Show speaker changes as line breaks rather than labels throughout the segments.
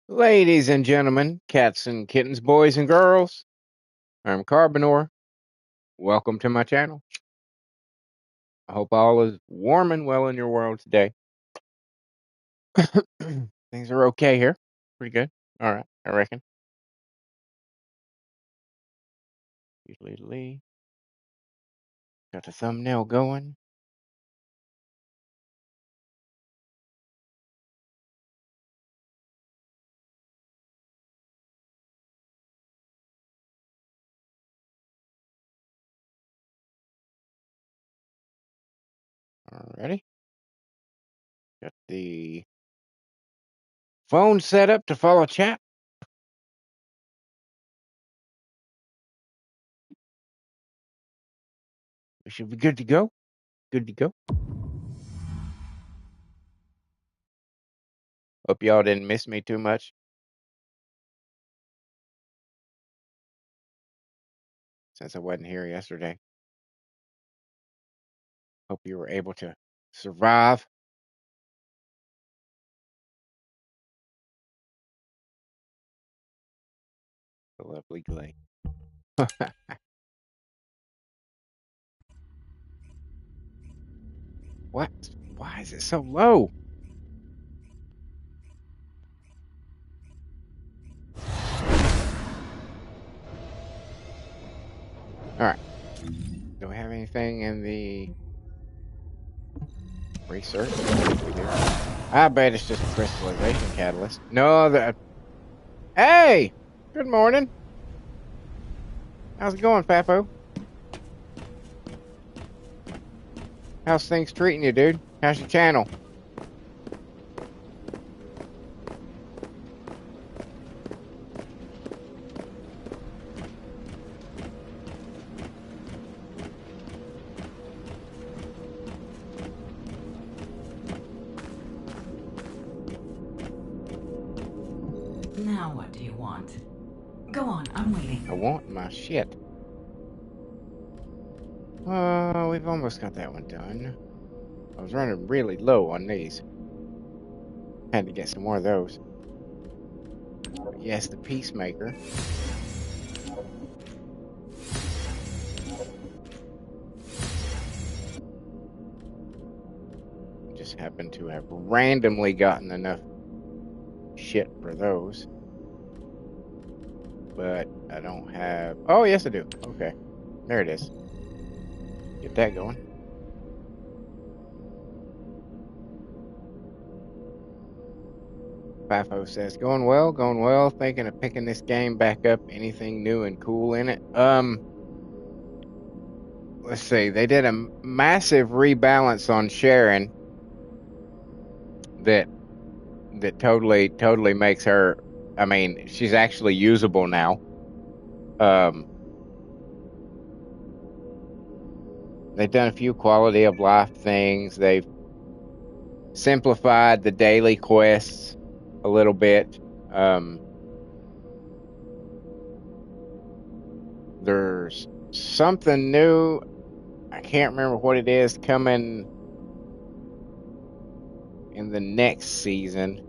Ladies and gentlemen, cats and kittens, boys and girls, I'm Carbonor. Welcome to my channel. I hope all is warm and well in your world today. Things are okay here. Pretty good. All right, I reckon. Usually got the thumbnail going. Alrighty. Got the phone set up to follow chat. We should be good to go. Good to go. Hope y'all didn't miss me too much since I wasn't here yesterday. Hope you were able to survive. The lovely Glay. What? Why is it so low? All right. Do we have anything in the research? We do. I bet it's just a crystallization catalyst. No, that. Hey! Good morning. How's it going, Fapo? How's things treating you, dude? How's your channel?
Now what do you want? Go on, I'm waiting.
I want my shit. We've almost got that one done. I was running really low on these. Had to get some more of those. But yes, the Peacemaker. Just happened to have randomly gotten enough shit for those. But I don't have... Oh, yes I do. Okay. There it is. Get that going. FIFO says, going well, thinking of picking this game back up. Anything new and cool in it? Let's see. They did a massive rebalance on Sharen that totally makes her, I mean, she's actually usable now. They've done a few quality of life things. They've simplified the daily quests a little bit. There's something new. I can't remember what it is coming in the next season.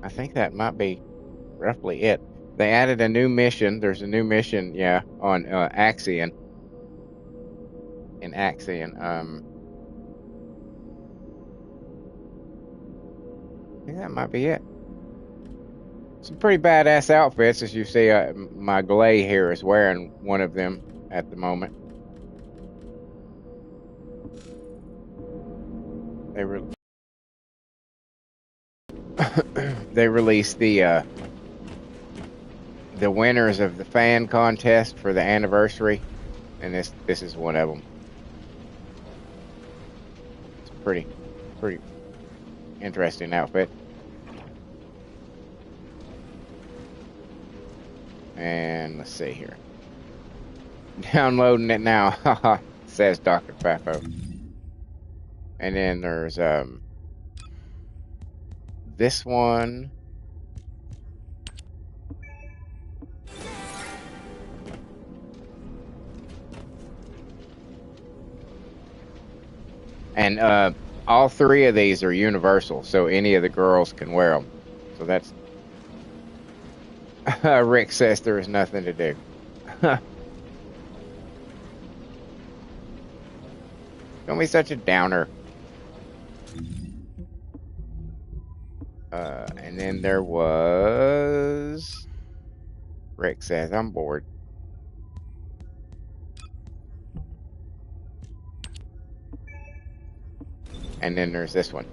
I think that might be roughly it. They added a new mission. There's a new mission, yeah, on Axion. In Axion, I think that might be it. Some pretty badass outfits, as you see. My Glay here is wearing one of them at the moment. They released the winners of the fan contest for the anniversary, and this is one of them. It's a pretty interesting outfit. And let's see here. Downloading it now, says Dr. Fafo. And then there's this one. And all three of these are universal, so any of the girls can wear them. So that's Rick says there is nothing to do. Don't be such a downer. And then there was Rick says I'm bored. And then there's this one.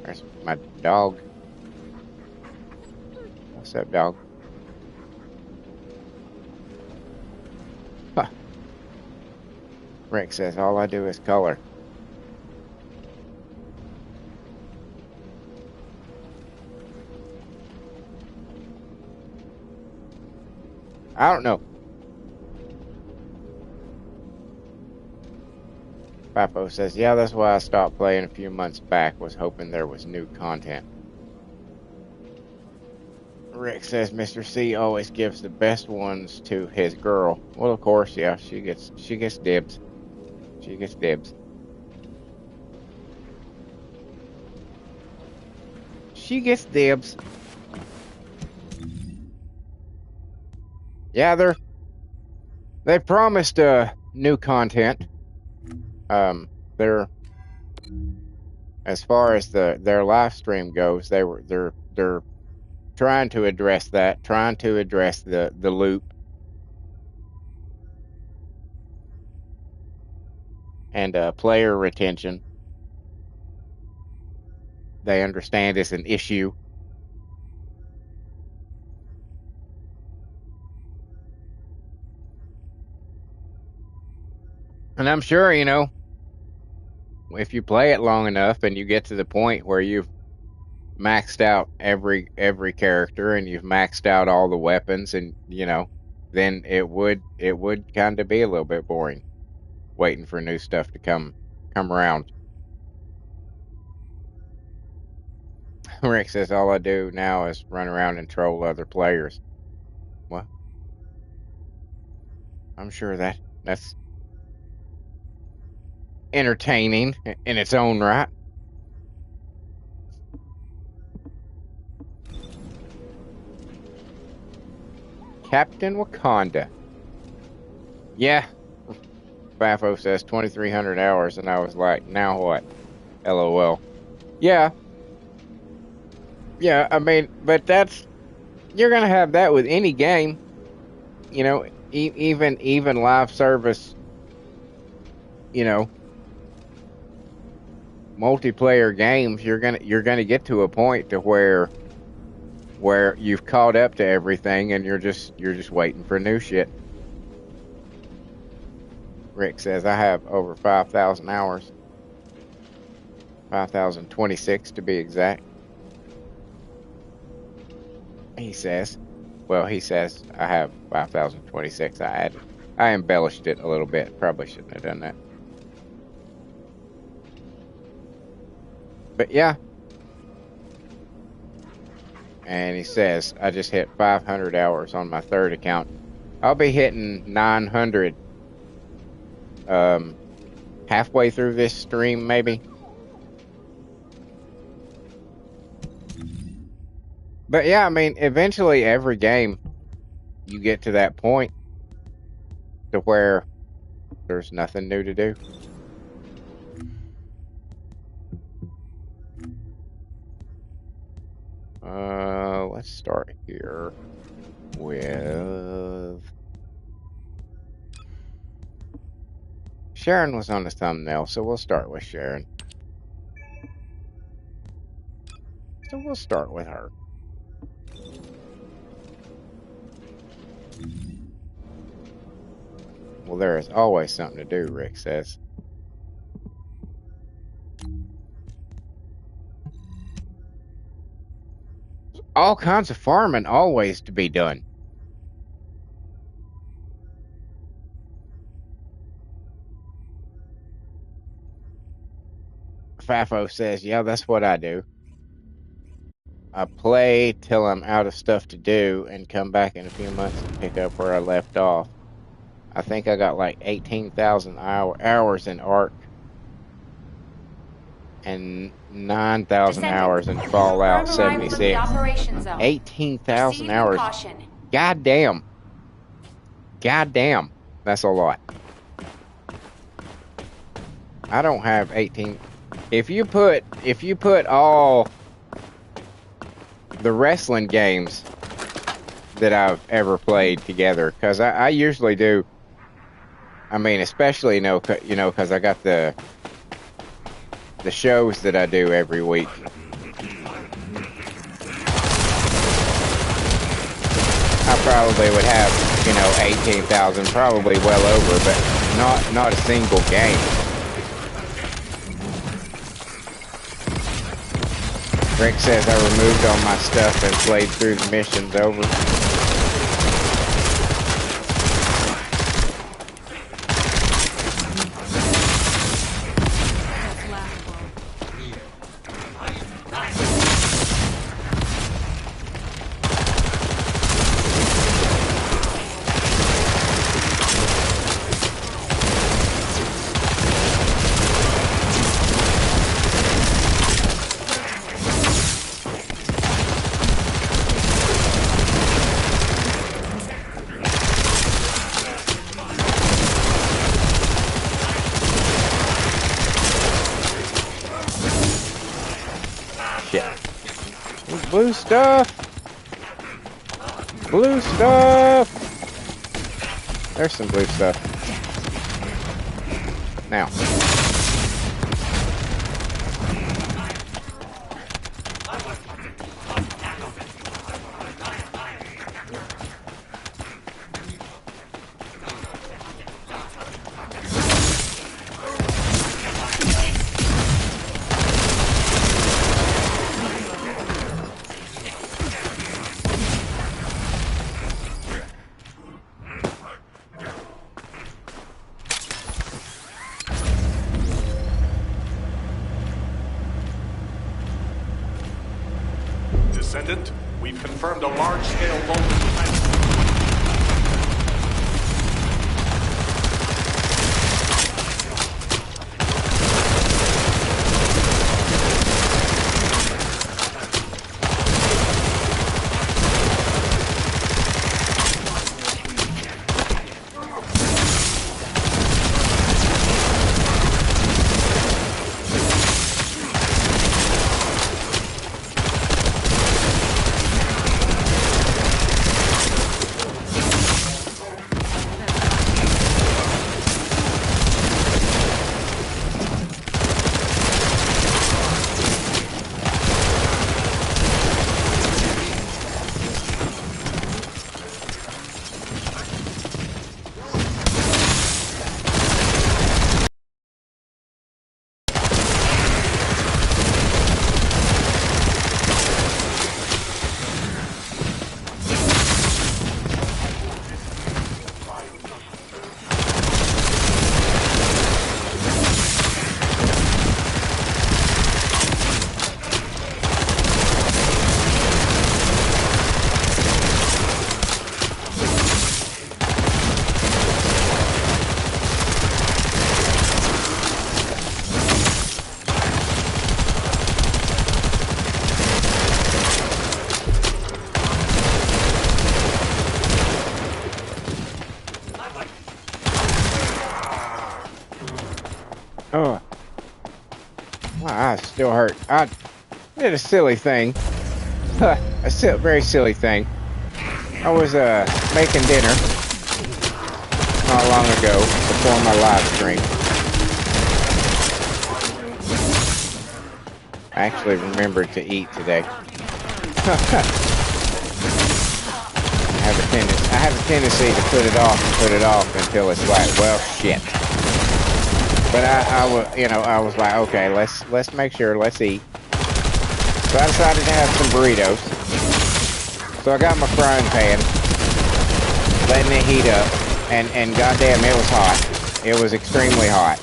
There's my dog. What's up, dog? Huh. Rick says all I do is color. I don't know. Papo says, yeah, that's why I stopped playing a few months back, was hoping there was new content. Rick says Mr. C always gives the best ones to his girl. Well, of course, yeah, she gets dibs. She gets dibs. She gets dibs. Yeah, they promised new content. They're, as far as their live stream goes, they're trying to address that, trying to address the loop and player retention. They understand it's an issue. And I'm sure, you know, if you play it long enough and you get to the point where you've maxed out every character and you've maxed out all the weapons, and you know, then it would kind of be a little bit boring waiting for new stuff to come around. Rick says all I do now is run around and troll other players. Well, I'm sure that's entertaining in its own right. Captain Wakanda. Yeah. Fafo says 2,300 hours, and I was like, now what? LOL. Yeah. Yeah, I mean, but you're gonna have that with any game. You know, even live service, you know, multiplayer games, you're gonna get to a point to where you've caught up to everything and you're just waiting for new shit. Rick says I have over 5,000 hours. 5,026 to be exact. He says. Well, he says I have 5,026. I embellished it a little bit. Probably shouldn't have done that. But yeah. And he says I just hit 500 hours on my third account. I'll be hitting 900 halfway through this stream, maybe. But yeah, I mean, eventually every game you get to that point to where there's nothing new to do. Let's start here with Sharen was on the thumbnail, so we'll start with Sharen. So we'll start with her. Well, there is always something to do, Rick says. All kinds of farming always to be done. Fafo says, yeah, that's what I do. I play till I'm out of stuff to do and come back in a few months and pick up where I left off. I think I got like 18,000 hours in Ark and 9,000 hours in Fallout
Confirm arrival in the
76.
operation zone.
18,000
Proceed with
hours.
caution.
Goddamn. Goddamn. That's a lot. I don't have 18. If you put all the wrestling games that I've ever played together, because I usually do. I mean, especially because I got the shows that I do every week. I probably would have 18,000, probably well over, but not a single game. Rick says I removed all my stuff and played through the missions over. Blue stuff! Blue stuff! There's some blue stuff. Now.
Descendant, we've confirmed a large-scale local defense.
Oh, my eyes still hurt. I did a silly thing. A very silly thing. I was making dinner not long ago before my live stream. I actually remembered to eat today. I have a tendency to put it off until it's like, well, shit. But I was like, okay, let's make sure, let's eat. So I decided to have some burritos. So I got my frying pan, letting it heat up, and goddamn, it was hot. It was extremely hot.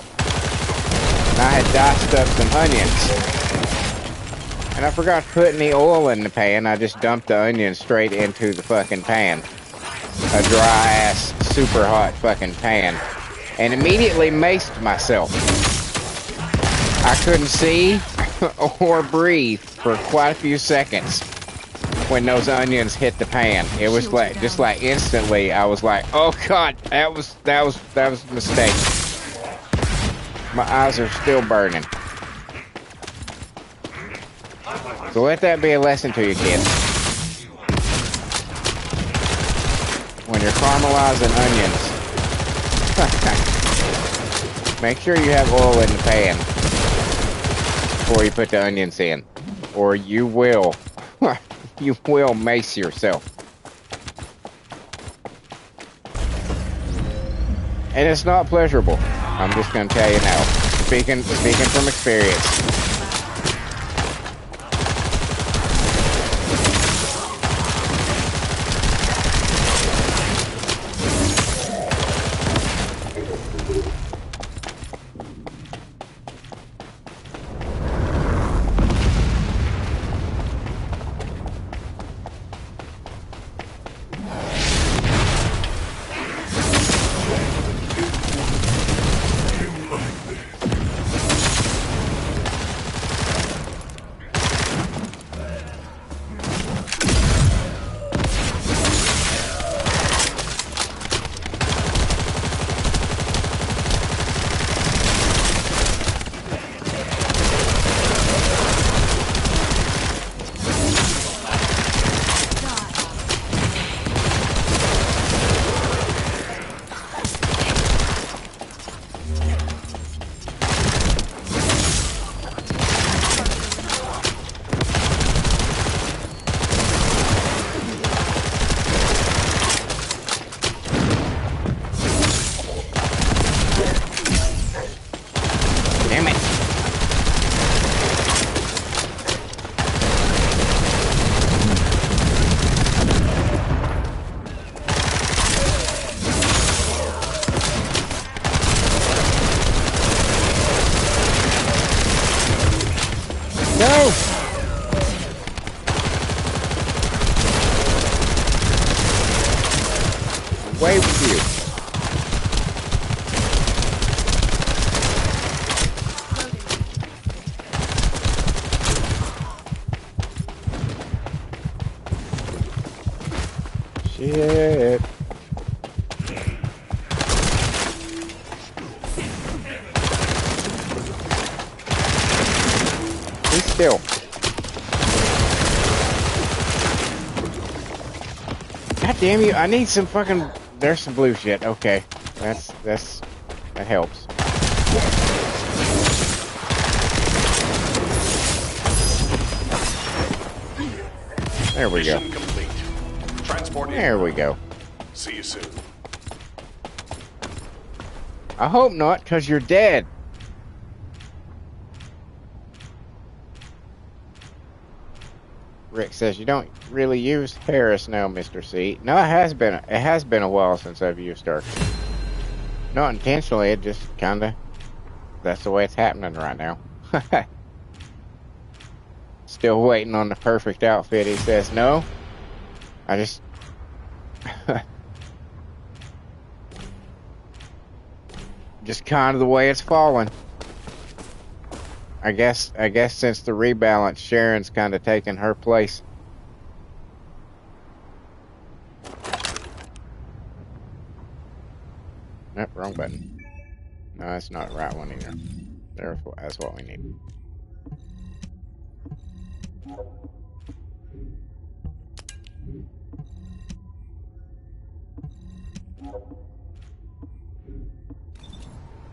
And I had diced up some onions. And I forgot to put any oil in the pan. I just dumped the onions straight into the fucking pan. A dry ass super hot fucking pan and immediately maced myself. I couldn't see or breathe for quite a few seconds when those onions hit the pan. It was like just like instantly I was like, oh god, that was a mistake. My eyes are still burning. So let that be a lesson to you, kids. When you're caramelizing onions, make sure you have oil in the pan before you put the onions in, or you will mace yourself. And it's not pleasurable. I'm just going to tell you now, speaking from experience. No! Away with you. Shit. Be still. God damn you, I need some fucking... There's some blue shit. Okay. That helps. There we go.
Mission complete. Transport
There we go.
See you soon.
I hope not, because you're dead. Rick says you don't really use Harris now, Mr. C. No, it has been a while since I've used her. Not intentionally, it just kinda that's the way it's happening right now. Still waiting on the perfect outfit, he says. No. I just just kind of the way it's falling. I guess since the rebalance, Sharon's kind of taken her place. Nope, wrong button. No, that's not the right one either. That's what we need.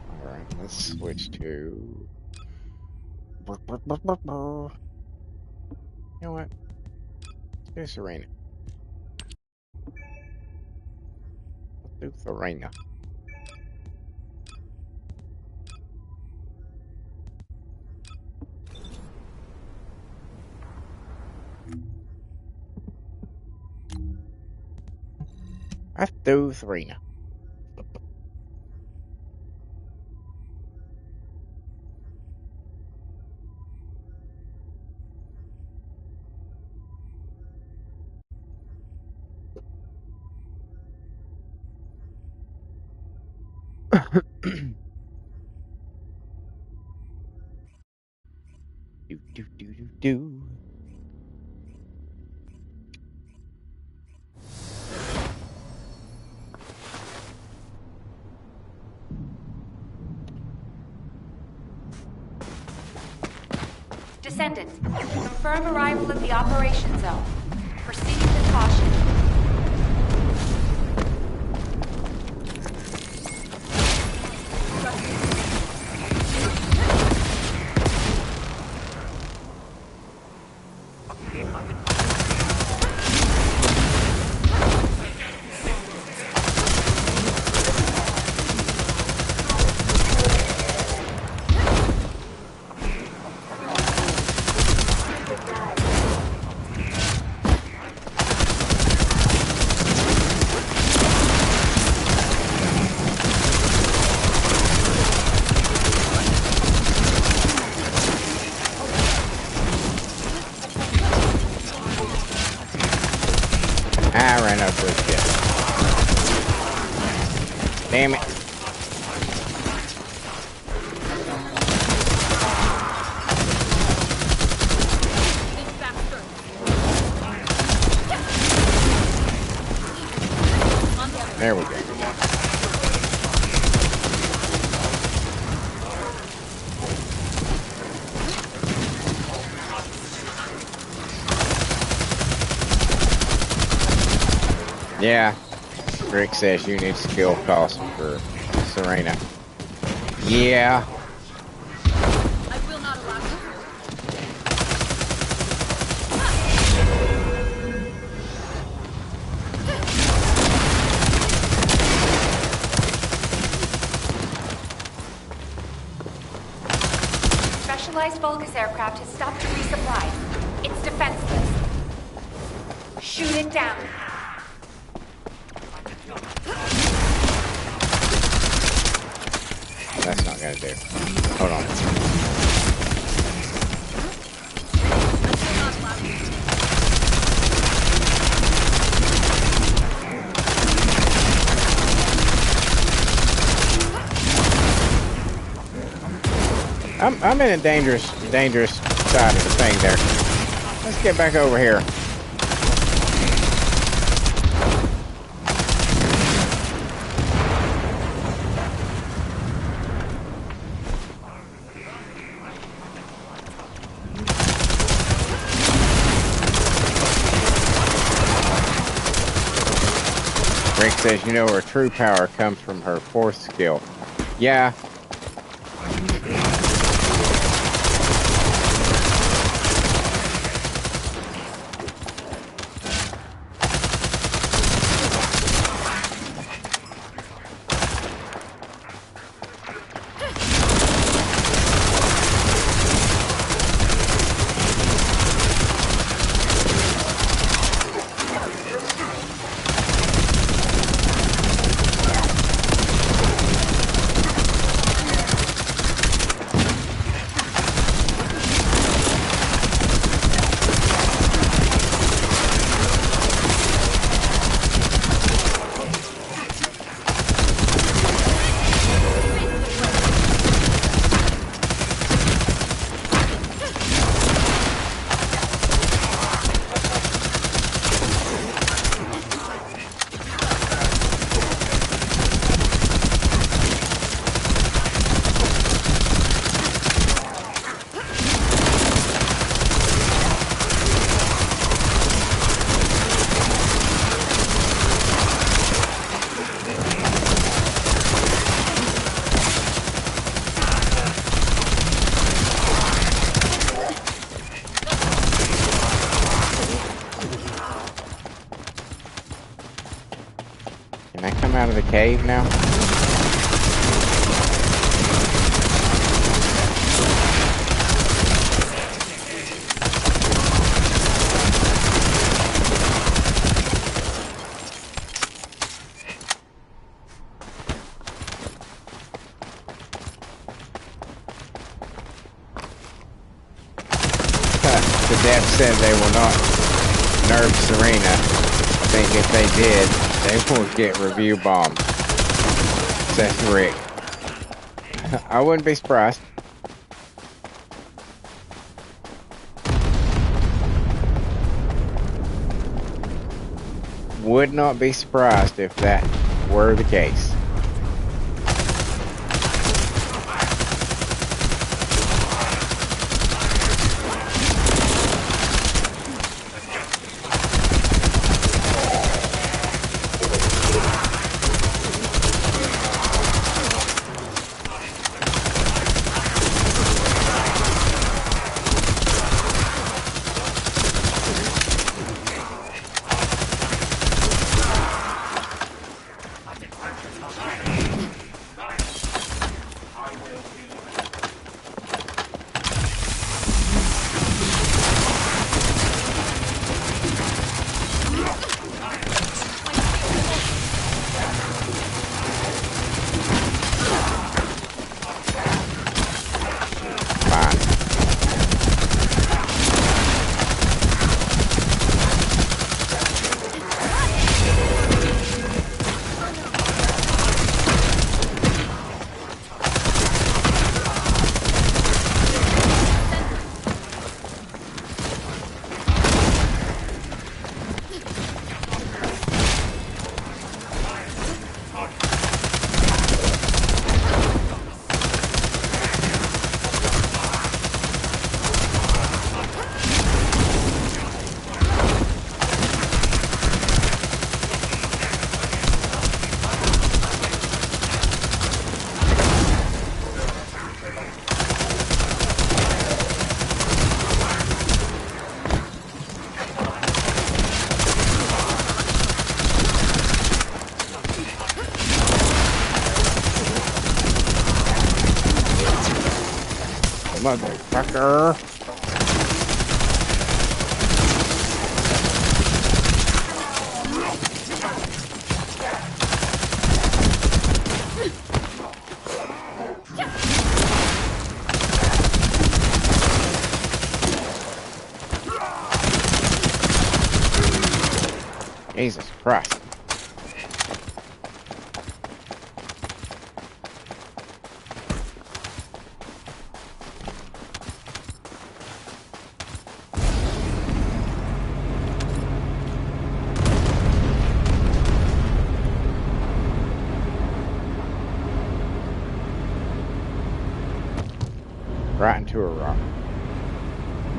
Alright, let's switch to... You know what? Let's do Serena. Let's do Serena. Let's do Serena. Do.
Descendants, confirm arrival at the operation zone. Proceed with caution.
I ran up with shit. Damn it. There we go. Yeah, Rick says you need skill cost for Serena. Yeah.
I will not allow you. Specialized Vulgus aircraft has stopped to resupply. It's defenseless. Shoot it down.
That's not gonna do. Hold on. I'm in a dangerous side of the thing there. Let's get back over here. Rick says, you know, her true power comes from her fourth skill. Yeah. Can I come out of the cave now? The dev said they will not nerf Serena. I think if they did, they will get review bombed. Says Rick. I wouldn't be surprised. Would not be surprised if that were the case. Motherfucker. Jesus Christ. Right into a rock.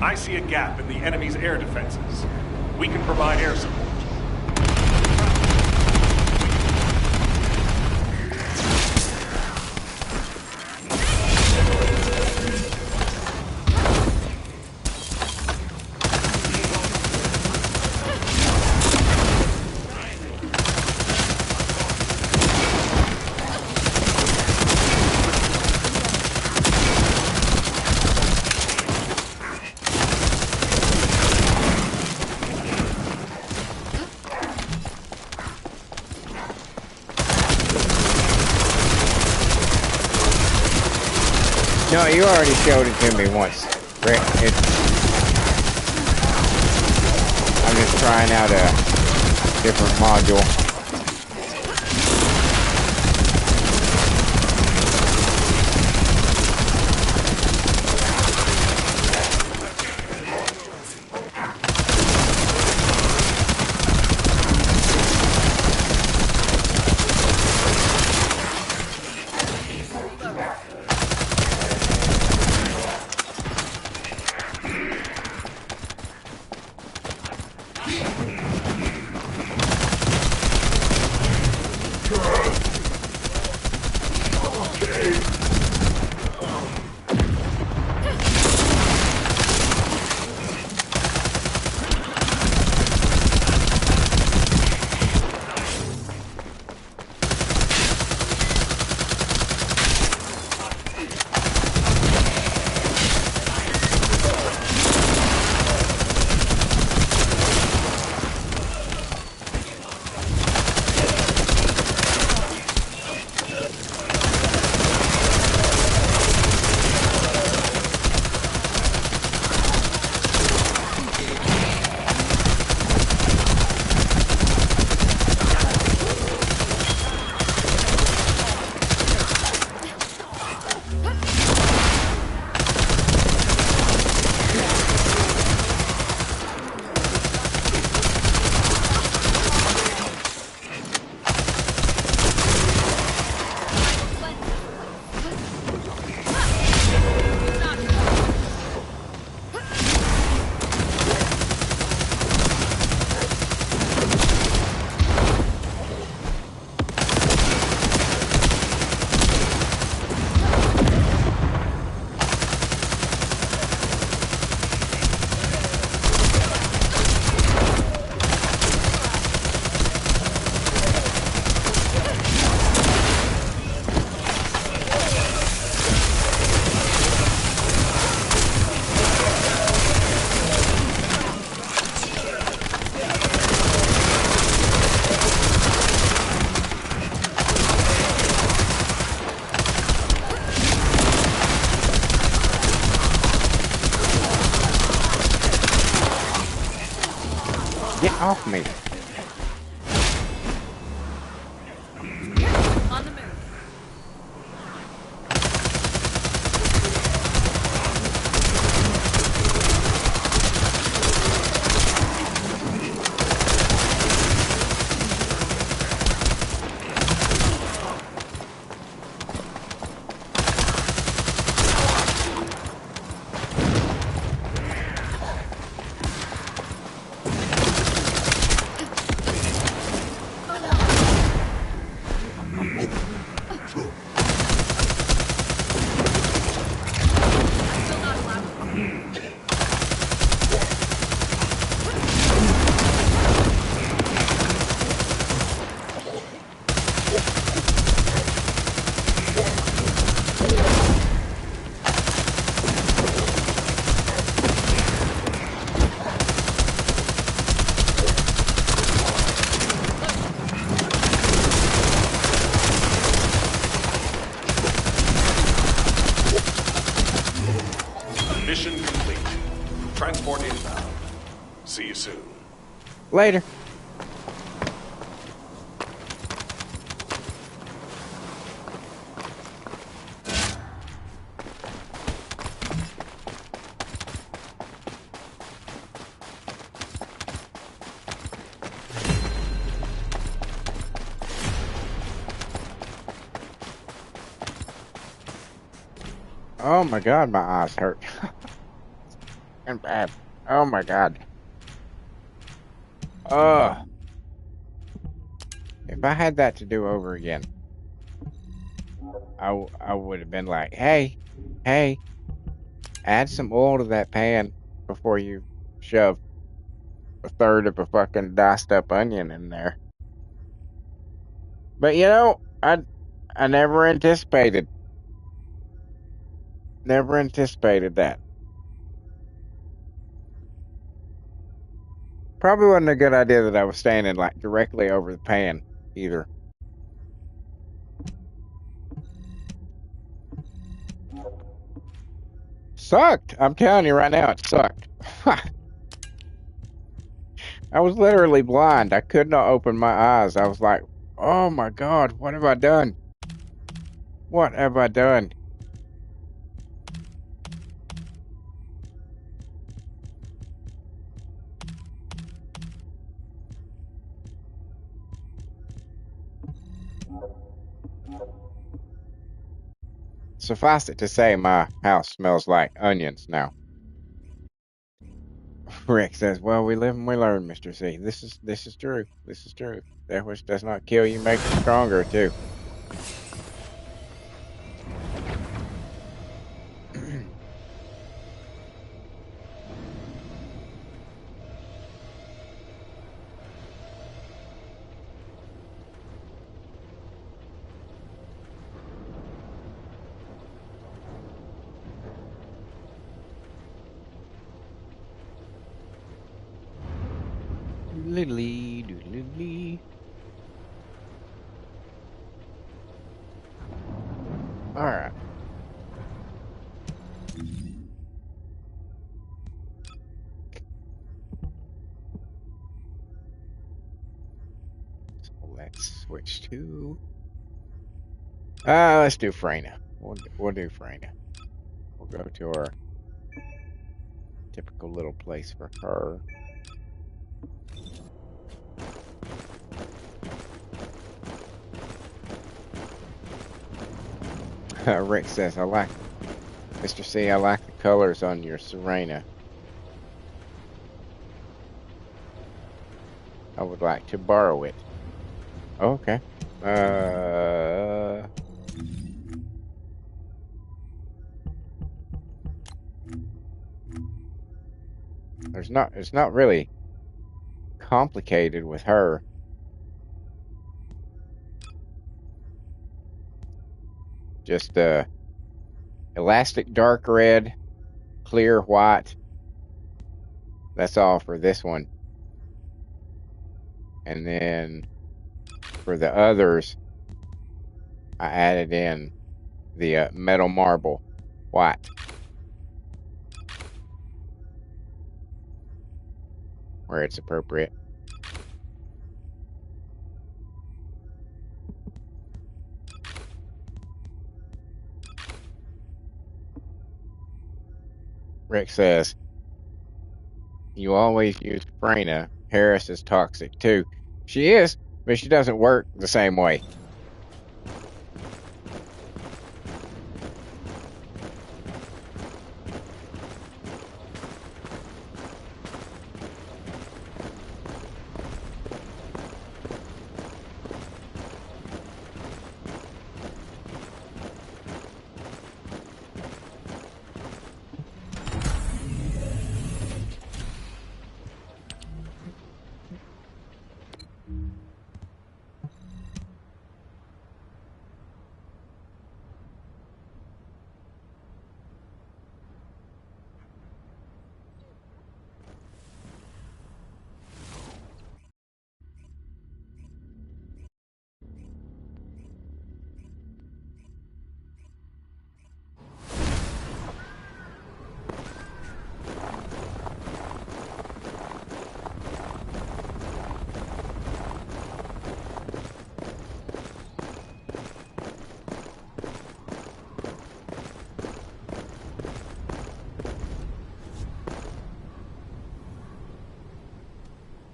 I see a gap in the enemy's air defenses. We can provide air support.
No, you already showed it to me once. Rick, I'm just trying out a different module. off me.
On the move.
Mission complete. Transport inbound. See you soon.
Later. Oh my god, my eyes hurt. And bad. Oh my god. If I had that to do over again, I would have been like, hey, add some oil to that pan before you shove a third of a fucking diced up onion in there. But you know, I never anticipated that. Probably wasn't a good idea that I was standing like directly over the pan either. Sucked. I'm telling you right now, it sucked. I was literally blind. I could not open my eyes. I was like, oh my god, what have I done? What have I done? Suffice it to say, my house smells like onions now. Rick says, well, we live and we learn, Mr. C. This is true. This is true. That which does not kill you makes you stronger, too. Doodly doodly. All right. So let's switch to. Let's do Freyna. We'll do Freyna. We'll go to our typical little place for her. Rick says, Mr. C, I like the colors on your Serena. I would like to borrow it. Okay. It's not really complicated with her. Just elastic dark red, clear white. That's all for this one. And then for the others, I added in the metal marble white, where it's appropriate. Rick says, "You always use Freyna. Harris is toxic too." She is, but she doesn't work the same way.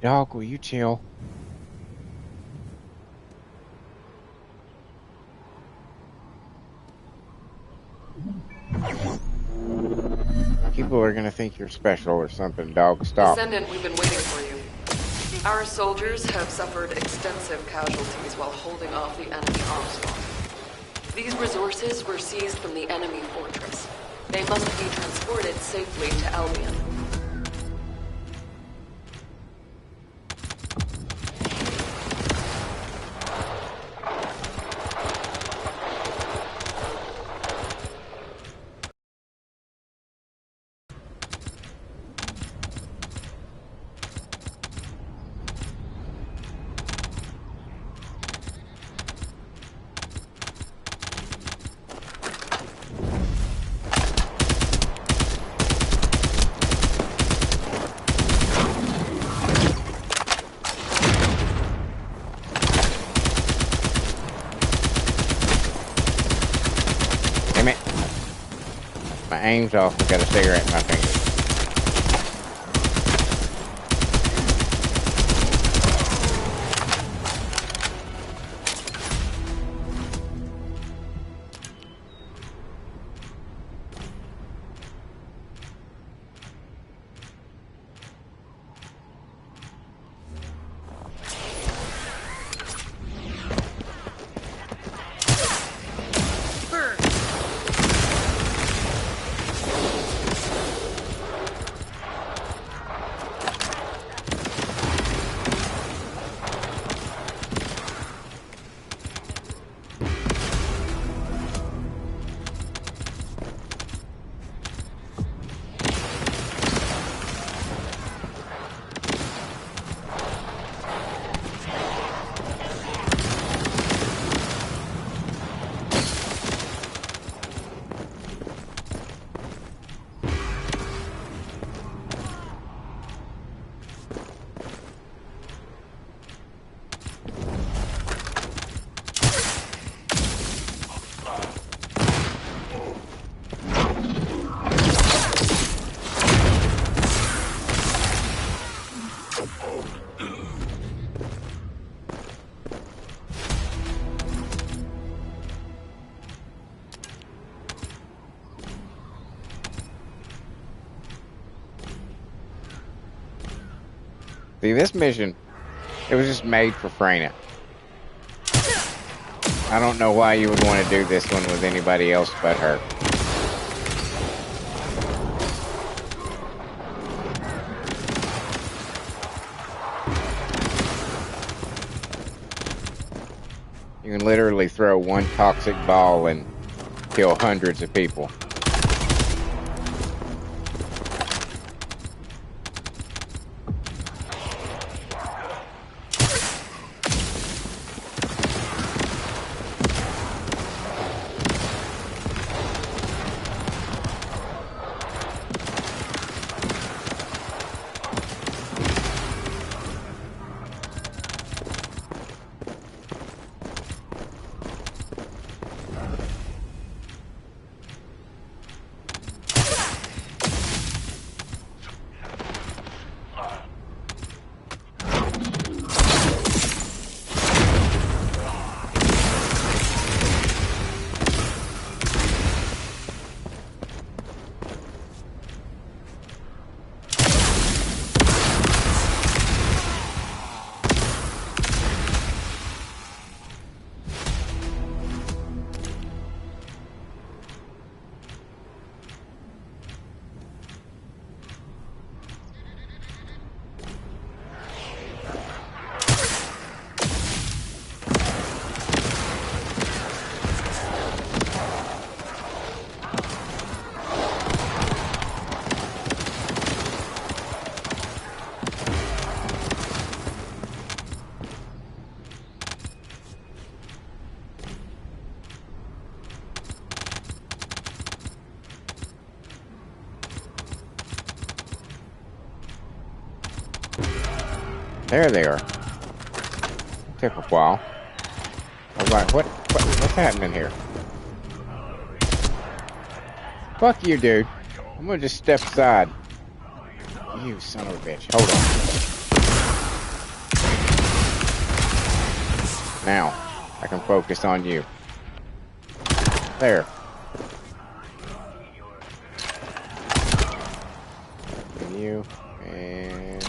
Dog, will you chill? People are gonna think you're special or something, dog. Stop.
Descendant, we've been waiting for you. Our soldiers have suffered extensive casualties while holding off the enemy onslaught. These resources were seized from the enemy fortress. They must be transported safely to Albion.
Damn it. My aim's off. I got a cigarette in my finger. See, this mission, it was just made for Freyna. I don't know why you would want to do this one with anybody else but her. You can literally throw one toxic ball and kill hundreds of people. There they are. Took a while. I was like, what's happening here? Fuck you, dude. I'm gonna just step aside. You son of a bitch. Hold on. Now, I can focus on you. There. And you. And you.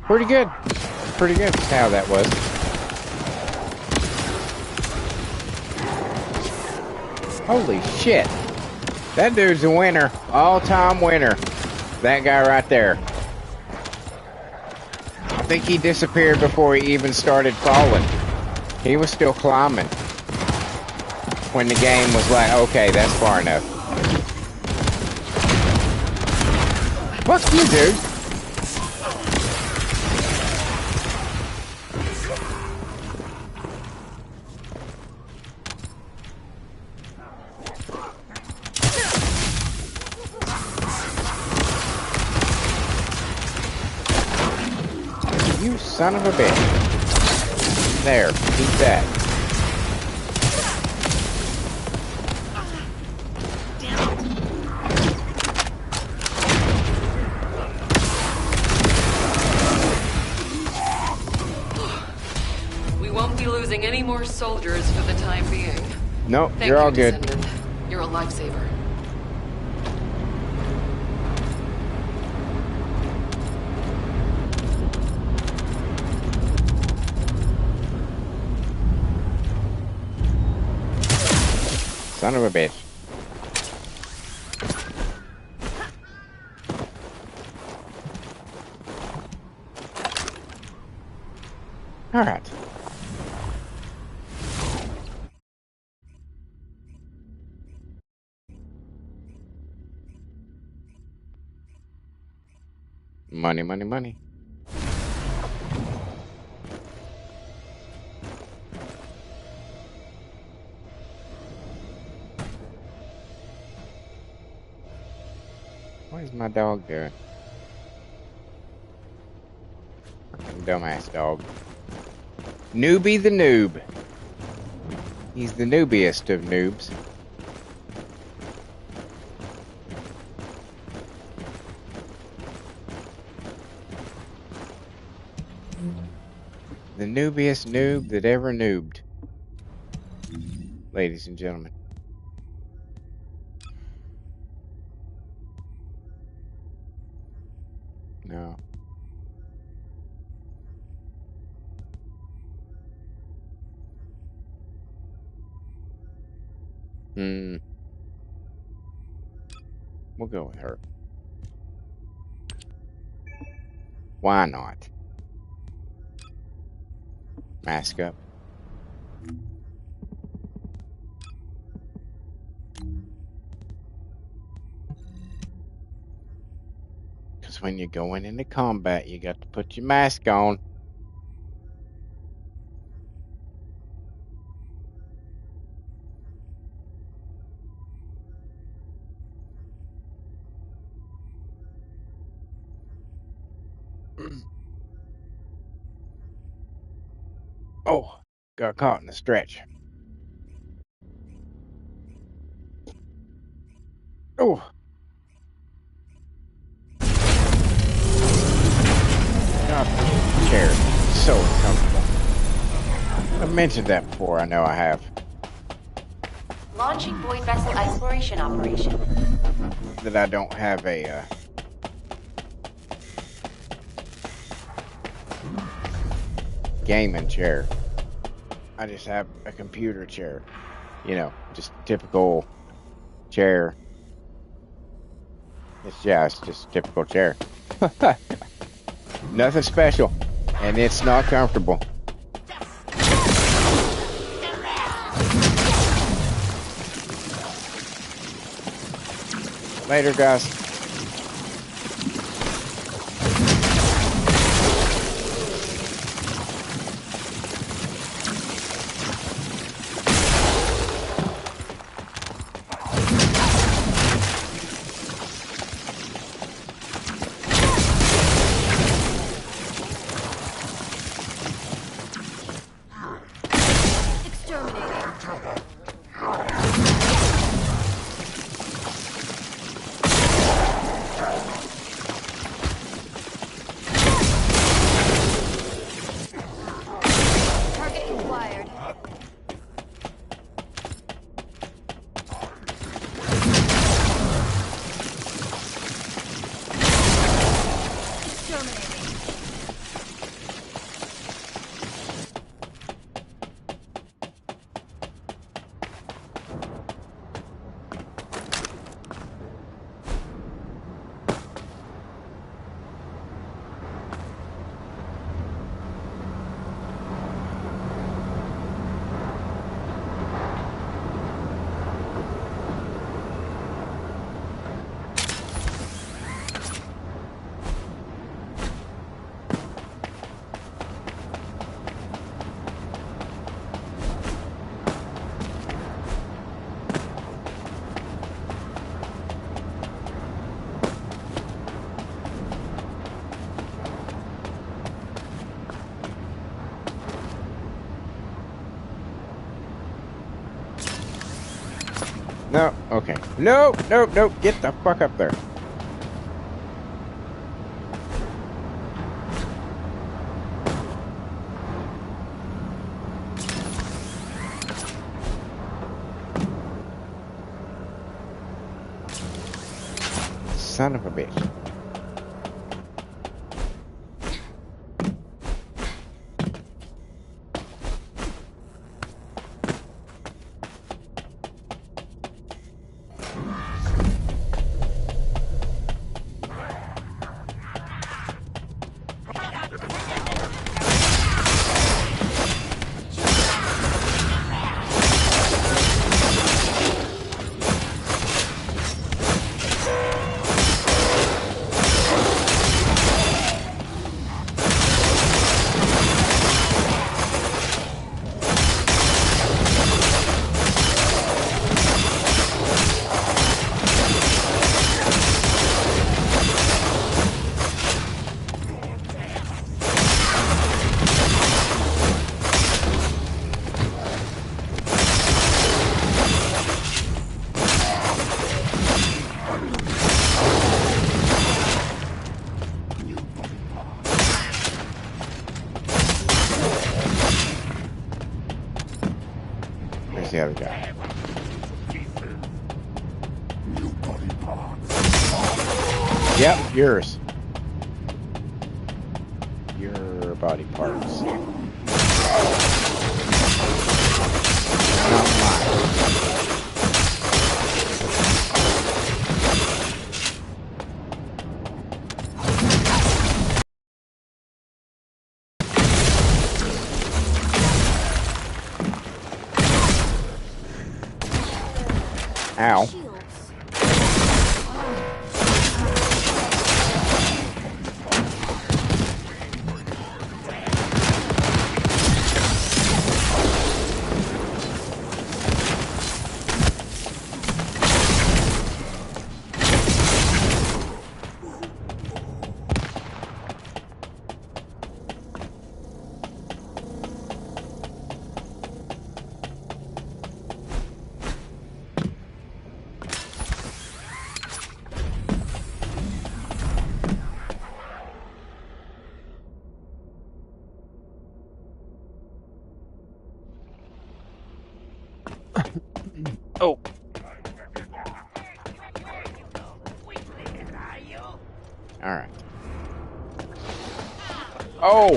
Pretty good. Pretty good how that was. Holy shit. That dude's a winner. All-time winner. That guy right there. I think he disappeared before he even started falling. He was still climbing when the game was like, okay, that's far enough. Fuck you, dude. Son of a bitch. There, eat that.
We won't be losing any more soldiers for the time being.
Nope,
Thank
you're
you,
all good.
Descendant. You're a lifesaver.
Son of a bitch. All right. Money, money, money. What is my dog doing? Dumbass dog. Newbie the noob. He's the noobiest of noobs. The noobiest noob that ever noobed. ladies and gentlemen. No. Hmm. We'll go with her. Why not? Mask up. Because when you're going into combat, you got to put your mask on. Oh, got caught in the stretch. Oh, God, this chair is so uncomfortable. I've mentioned that before. I know I have.
Launching void vessel exploration operation.
That I don't have a gaming chair. I just have a computer chair. You know, just typical chair. It's just a typical chair. Nothing special. And it's not comfortable. Later, guys. No, okay. Nope, nope, nope. Get the fuck up there. Son of a bitch. Yep, yours. Your body parts. Not mine. Ow. Oh. Alright. Oh!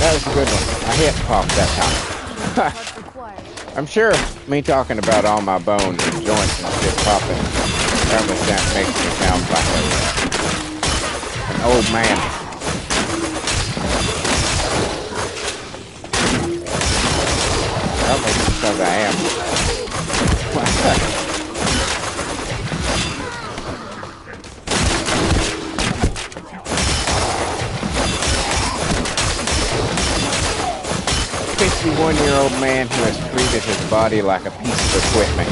That was a good one. I hit pop that time. I'm sure me talking about all my bones and joints and shit popping that makes me sound like an old man. Probably because I am. A 51-year-old man who has treated his body like a piece of equipment.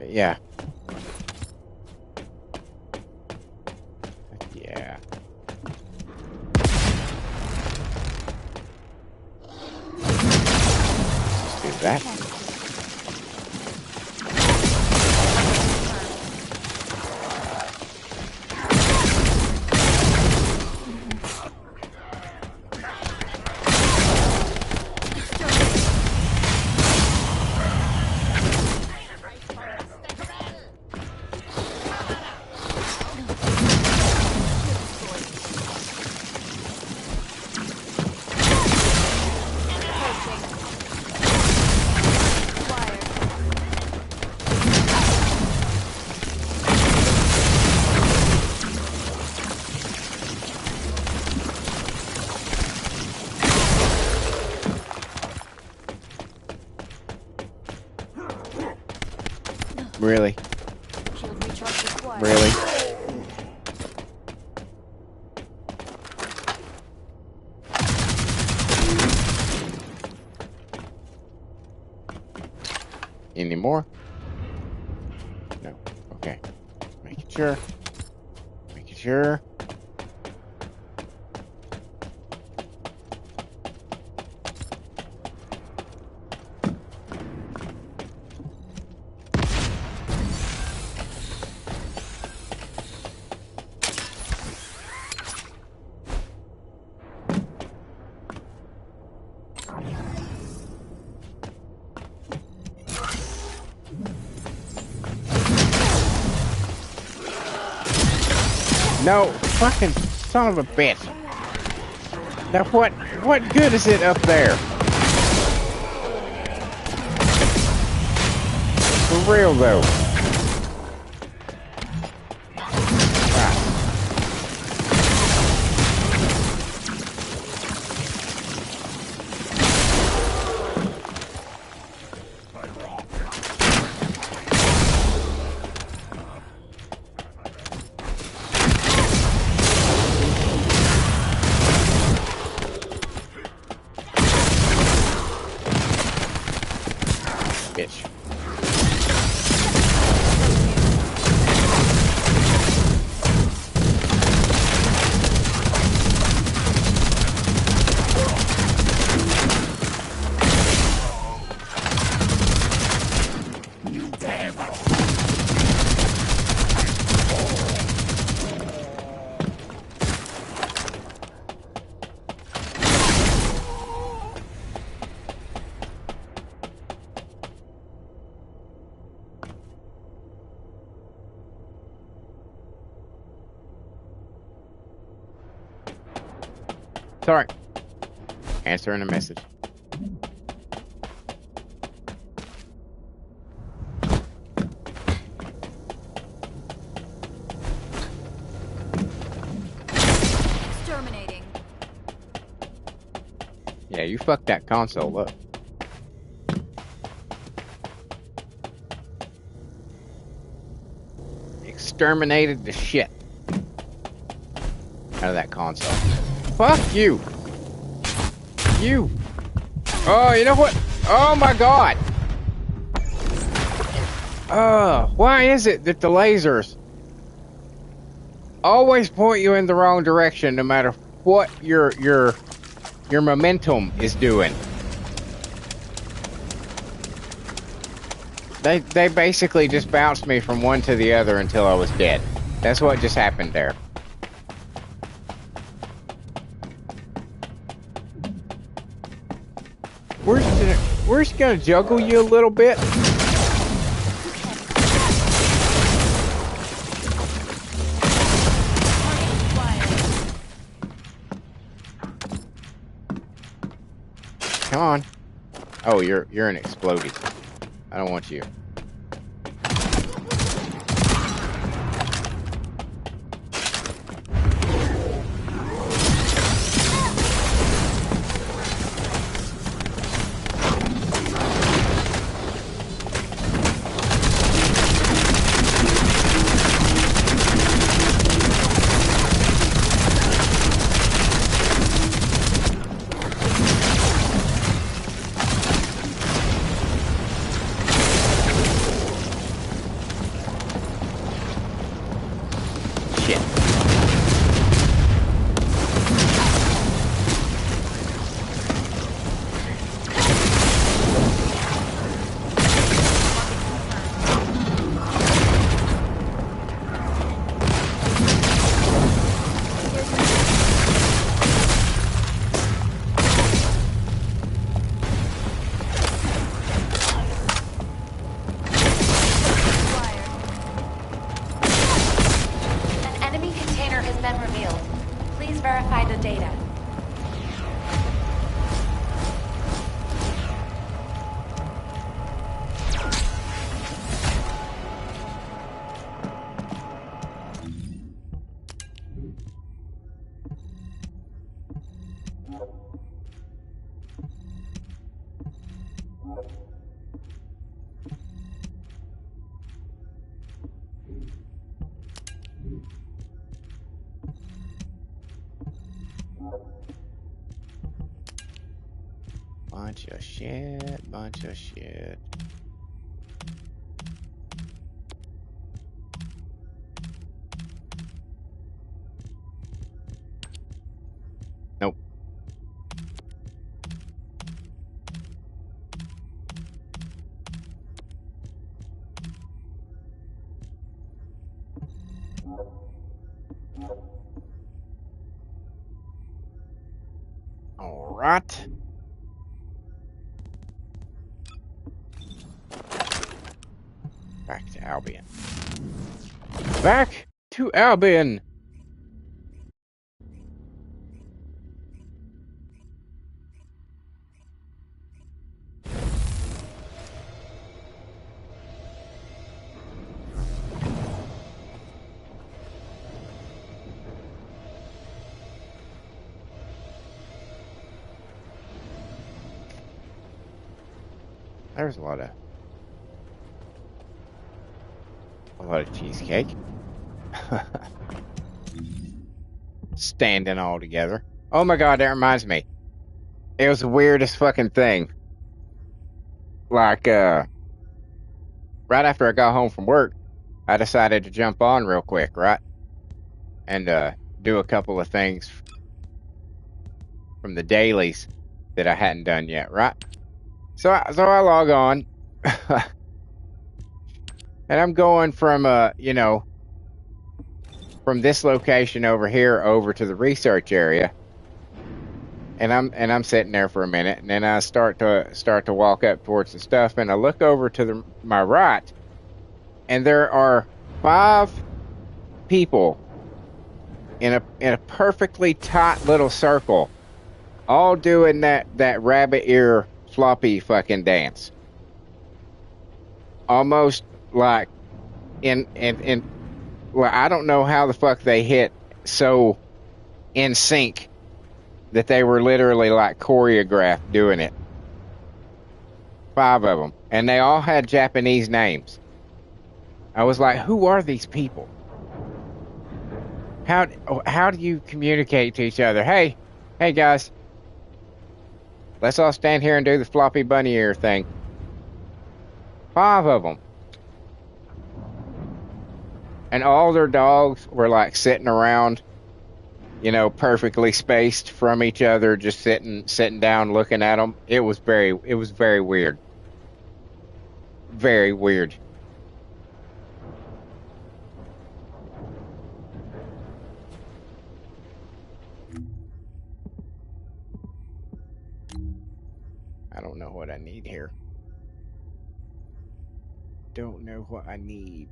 Yeah. Yeah. Let's do that. Really? Really? Any more? No. Okay. Making sure. Making sure. No, fucking son of a bitch. Now what good is it up there? For real though. bitch. Sorry. Answering a message.
Exterminating.
Yeah, you fucked that console up. Exterminated the shit out of that console. Fuck you! You! Oh, you know what? Oh my god! Why is it that the lasers always point you in the wrong direction no matter what your momentum is doing? They basically just bounced me from one to the other until I was dead. That's what just happened there. We're just gonna juggle you a little bit. Come on. Oh, you're an explodey. I don't want you. Bunch of shit. Nope. All right. Back to Albion. Back to Albion. There's a lot of cheesecake. Standing all together. Oh my god, that reminds me. It was the weirdest fucking thing. Like, right after I got home from work, I decided to jump on real quick, right? And do a couple of things from the dailies that I hadn't done yet, right? So I log on, and I'm going from from this location over here over to the research area, and I'm sitting there for a minute, and then I start to walk up towards the stuff, and I look over to my right, and there are 5 people in a perfectly tight little circle, all doing that rabbit ear floppy fucking dance, almost like in well, I don't know how the fuck they hit so in sync that they were literally like choreographed doing it. 5 of them, and they all had Japanese names. I was like, who are these people? How do you communicate to each other? Hey guys, let's all stand here and do the floppy bunny ear thing. 5 of them. And all their dogs were like sitting around, perfectly spaced from each other, just sitting down looking at them. It was very weird. Very weird. I don't know what I need here. Don't know what I need.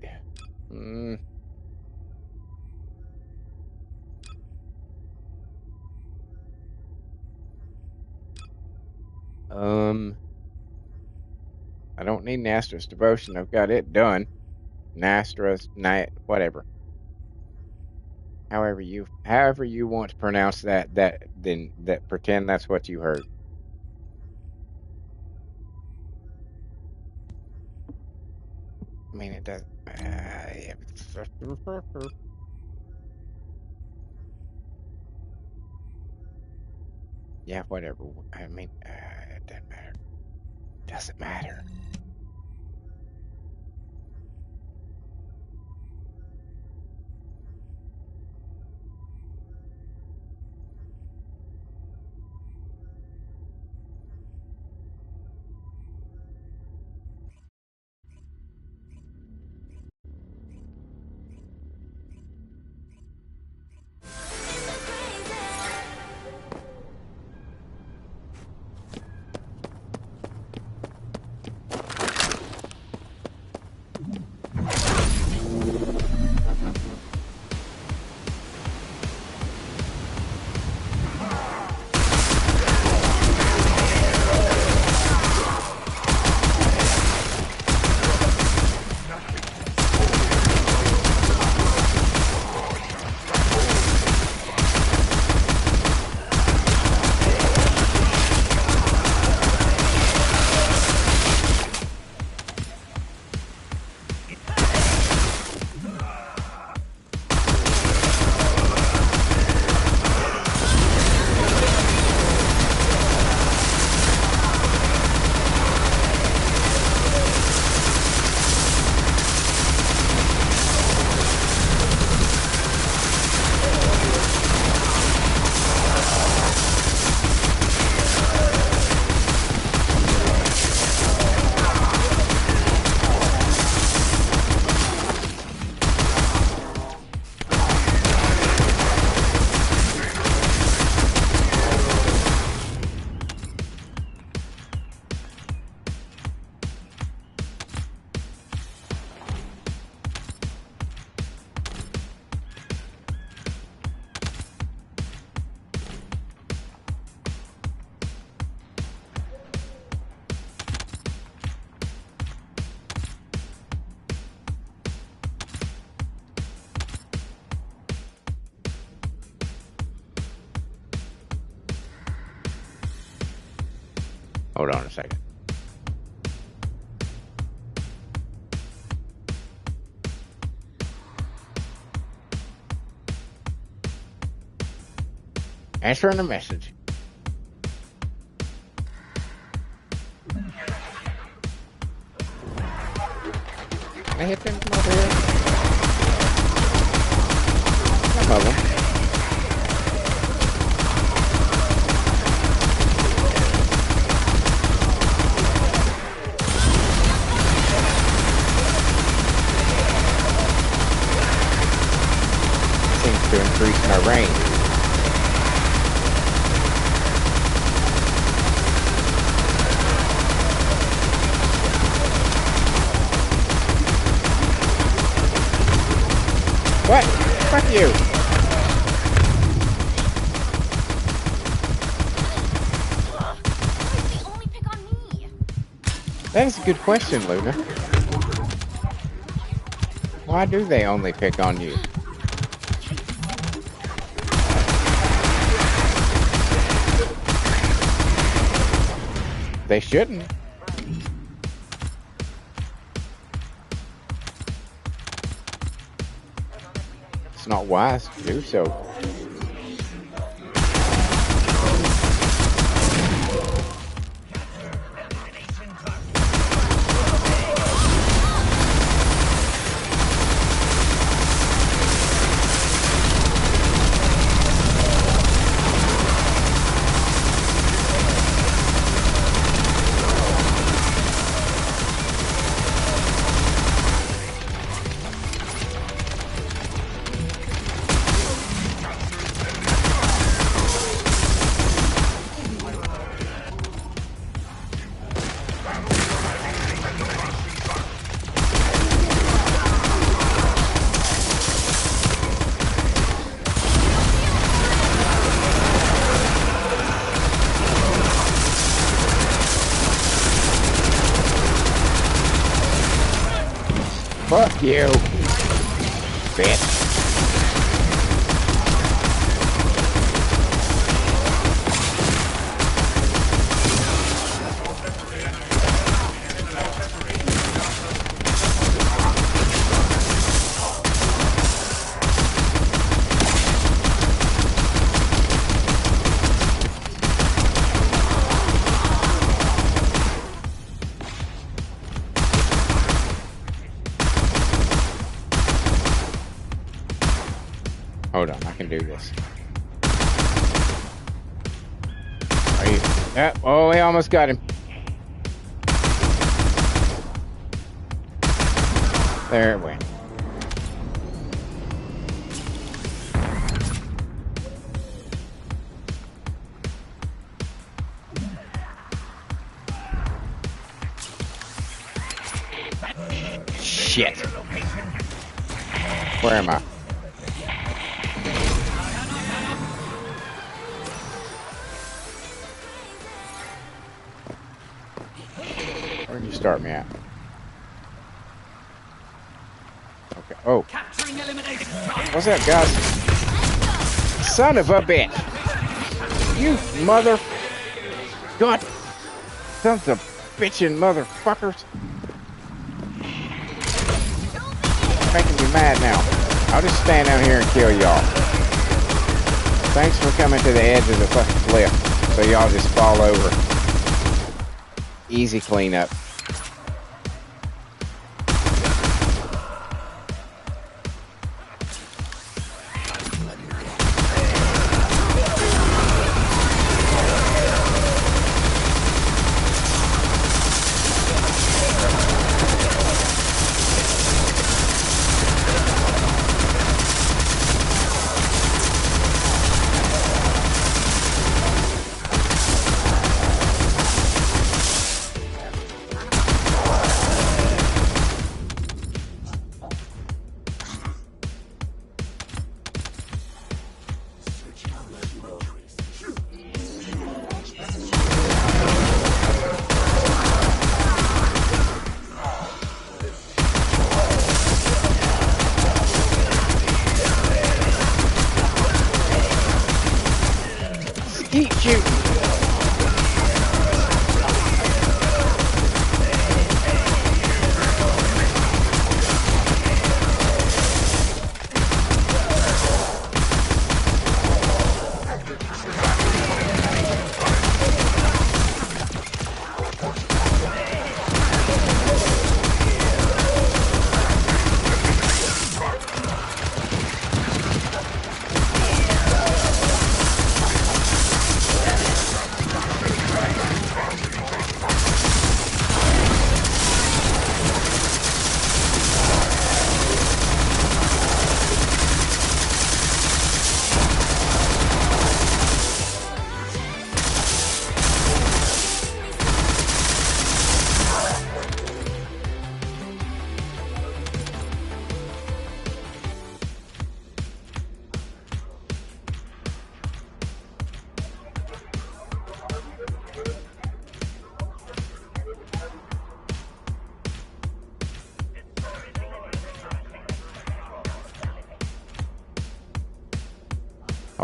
I don't need Nastra's devotion. I've got it done. Nastra's night, whatever. However you want to pronounce that, then pretend that's what you heard. I mean, it doesn't. Yeah, whatever. I mean, it doesn't matter. Doesn't matter. Hold on a second. Answering a message. I hit them from over here. Some of them. Seems to increase my range. What? Fuck you!
They only pick on me.
That is a good question, Luna. Why do they only pick on you? They shouldn't. It's not wise to do so. Fuck you, bitch. Hold on, I can do this. Are you? Yeah, oh, he almost got him. There it went. Shit. Where am I? Where did you start me at? Okay. Oh. What's that, guys? Son of a bitch! You mother... God... Sons of bitchin' motherfuckers. Making me mad now. I'll just stand down here and kill y'all. Thanks for coming to the edge of the fucking cliff, so y'all just fall over. Easy cleanup.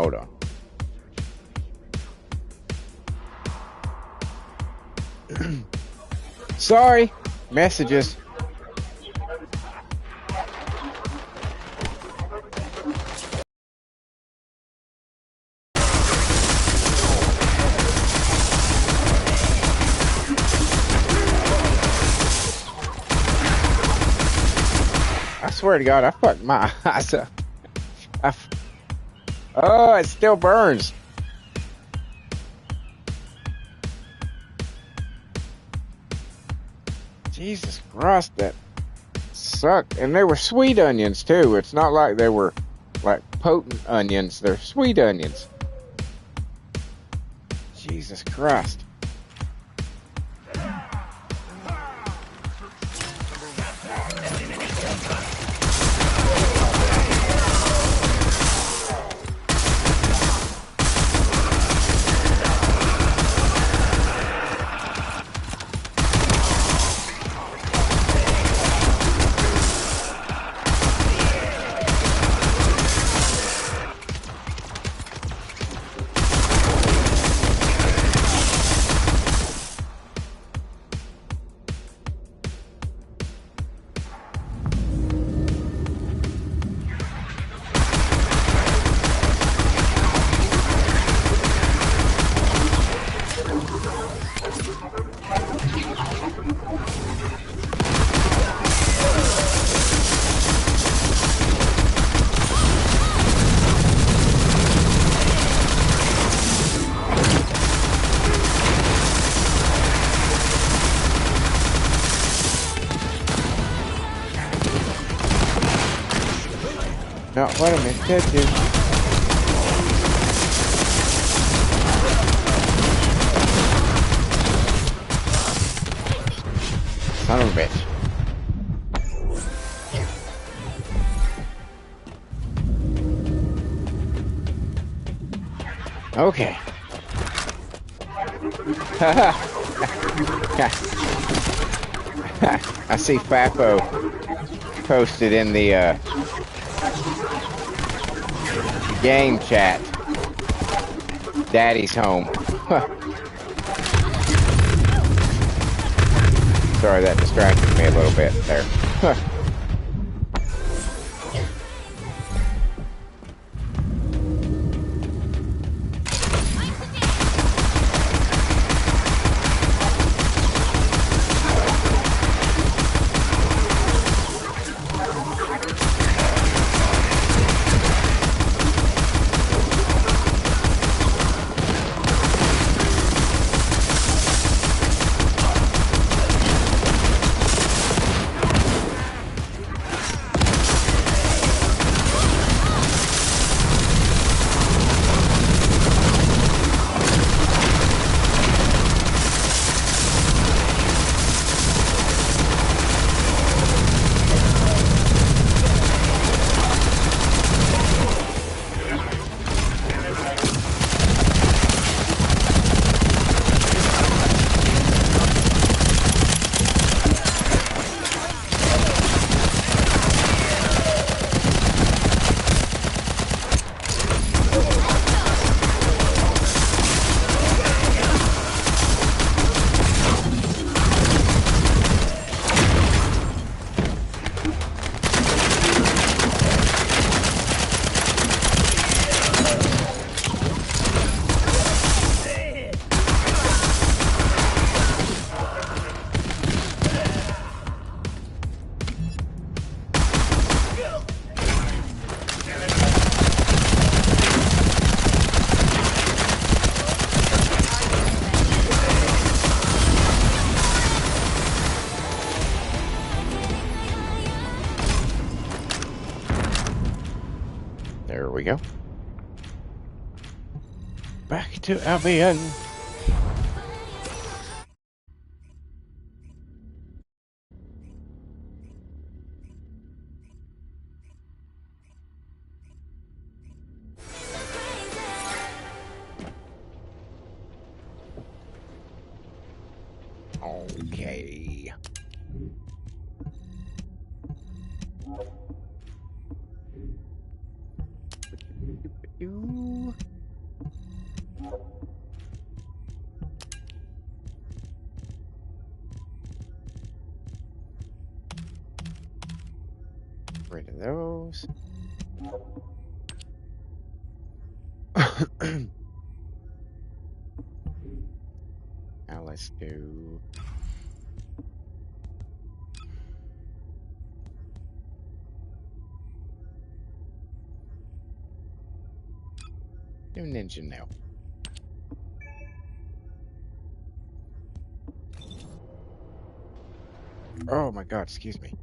Hold on. Sorry. Messages. I swear to God, I fucked my eyes up. Oh, it still burns. Jesus Christ, that sucked. And they were sweet onions, too. It's not like they were, like, potent onions. They're sweet onions. Jesus Christ. Not what I meant to do. Son of a bitch. Okay. I see Fapo posted in the game chat. Daddy's home. Sorry, that distracted me a little bit there. There we go. Back to Albion. Okay. rid of those. Now let's do ninja nail. Oh my god, excuse me.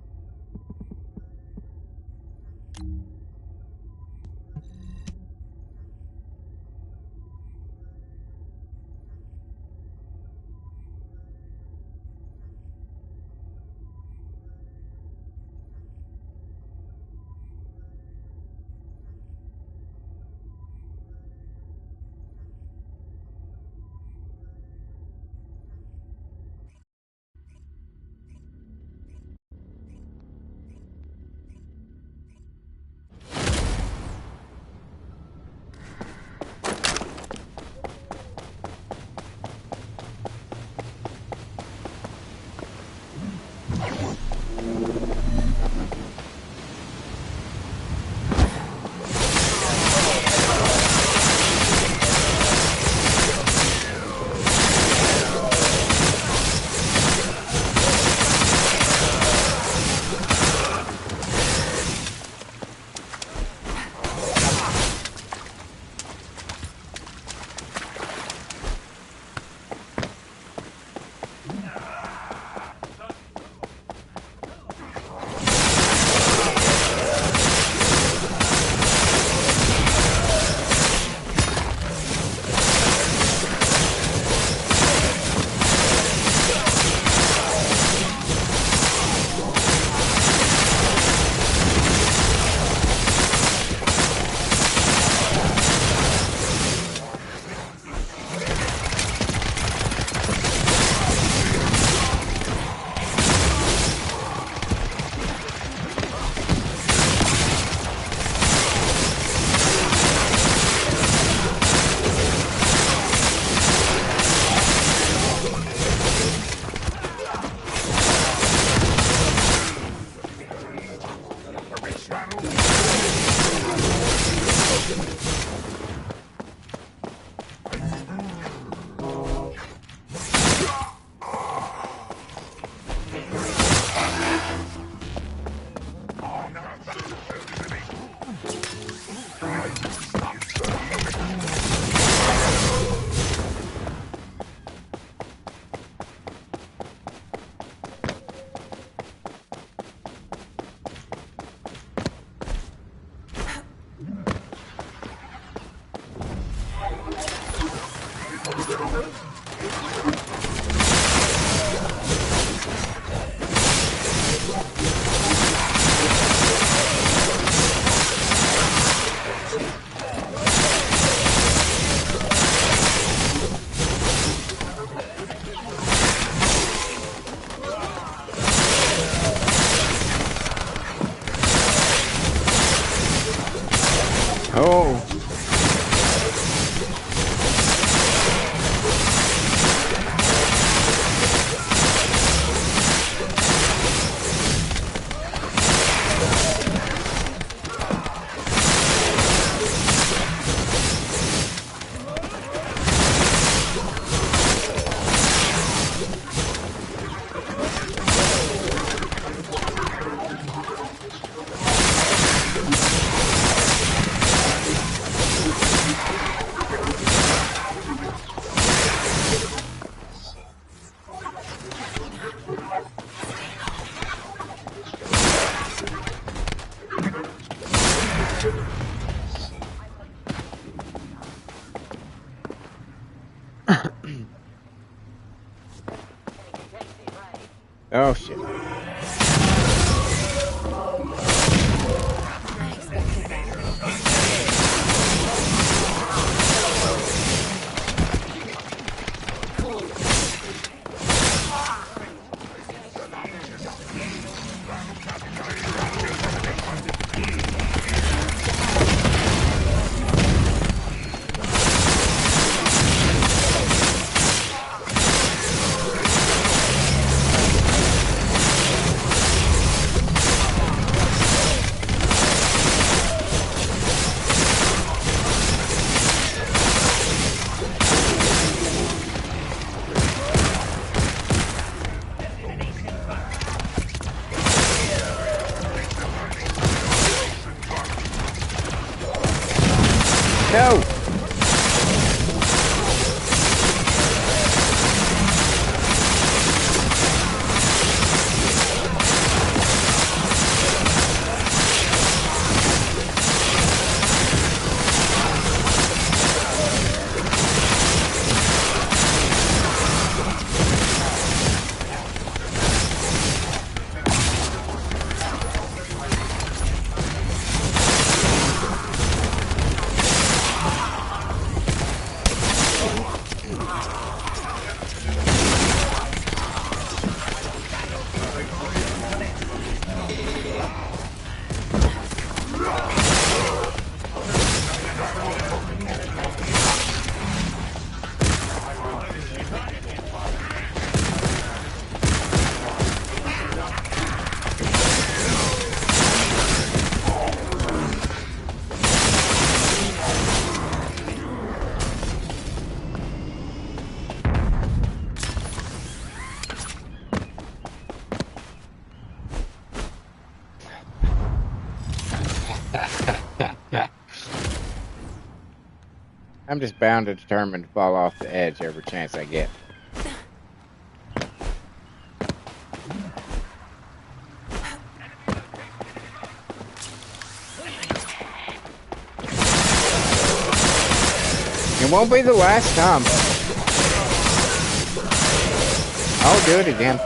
Oh. Oh shit. No! I'm just bound and determined to fall off the edge every chance I get. It won't be the last time. I'll do it again.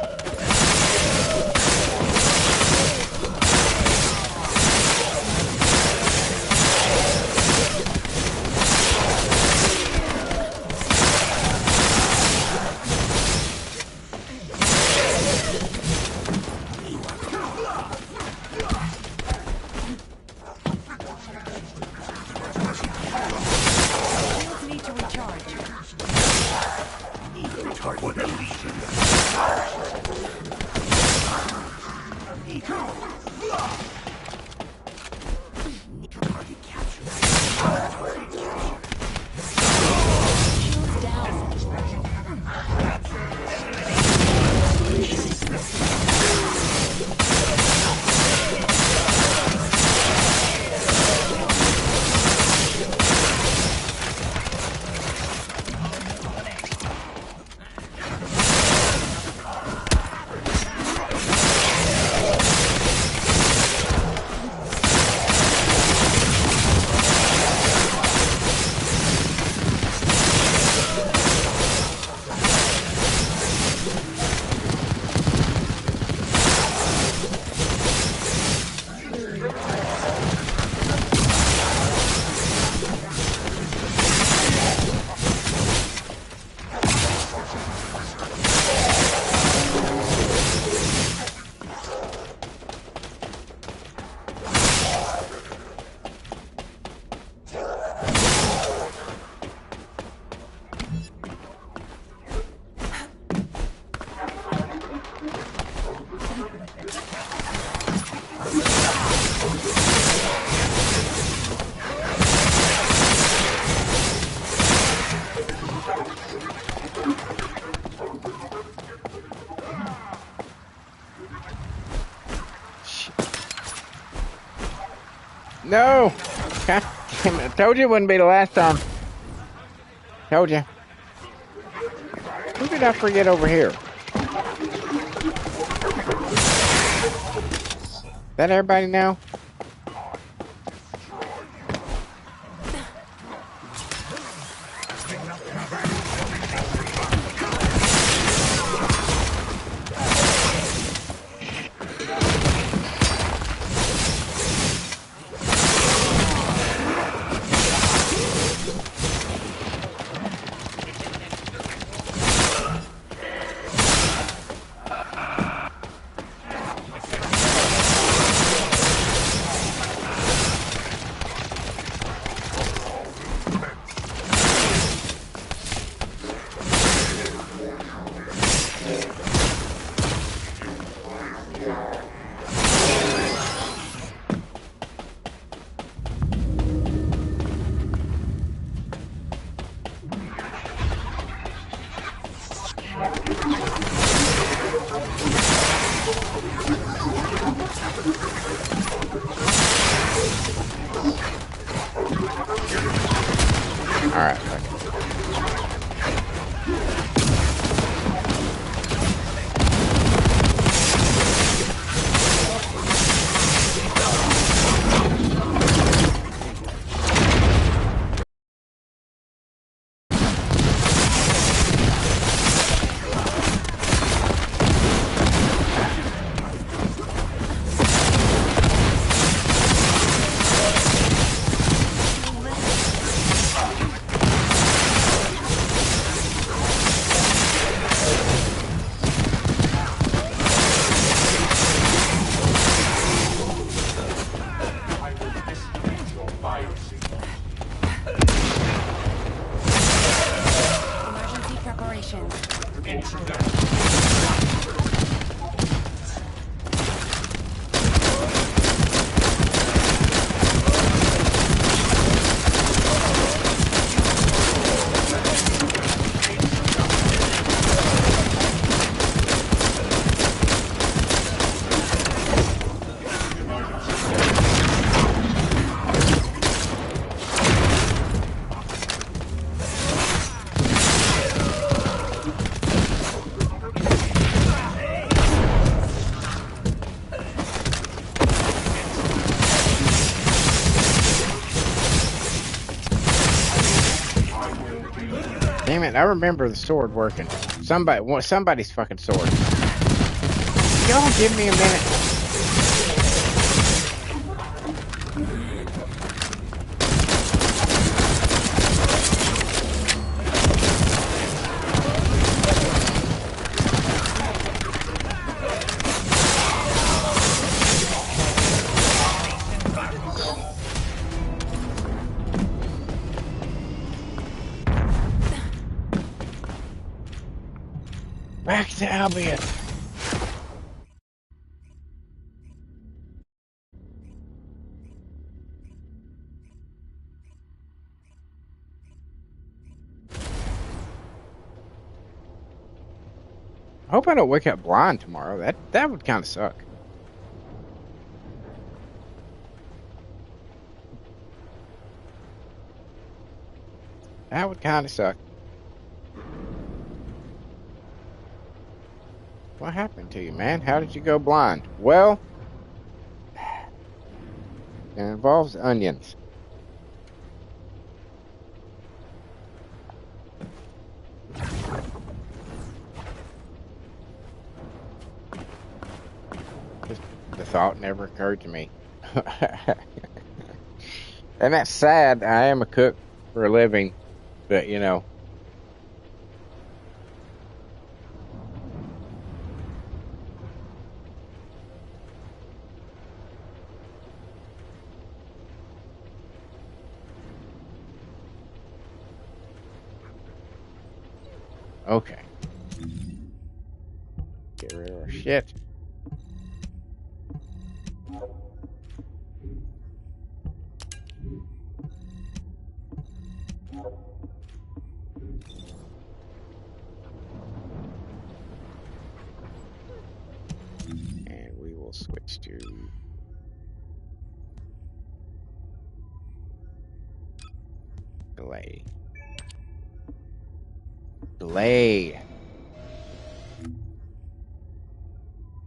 No! God damn it. I told you it wouldn't be the last time. Told you. Who did I forget over here? Is that everybody now? man, I remember the sword working. Somebody's fucking sword. Y'all give me a minute. Back to Albion. I hope I don't wake up blind tomorrow. That would kind of suck. That would kind of suck. What happened to you, man? How did you go blind? Well, it involves onions. Just the thought never occurred to me. And that's sad. I am a cook for a living, but you know. Okay. Get rid of our shit. And we will switch to delay. Delay.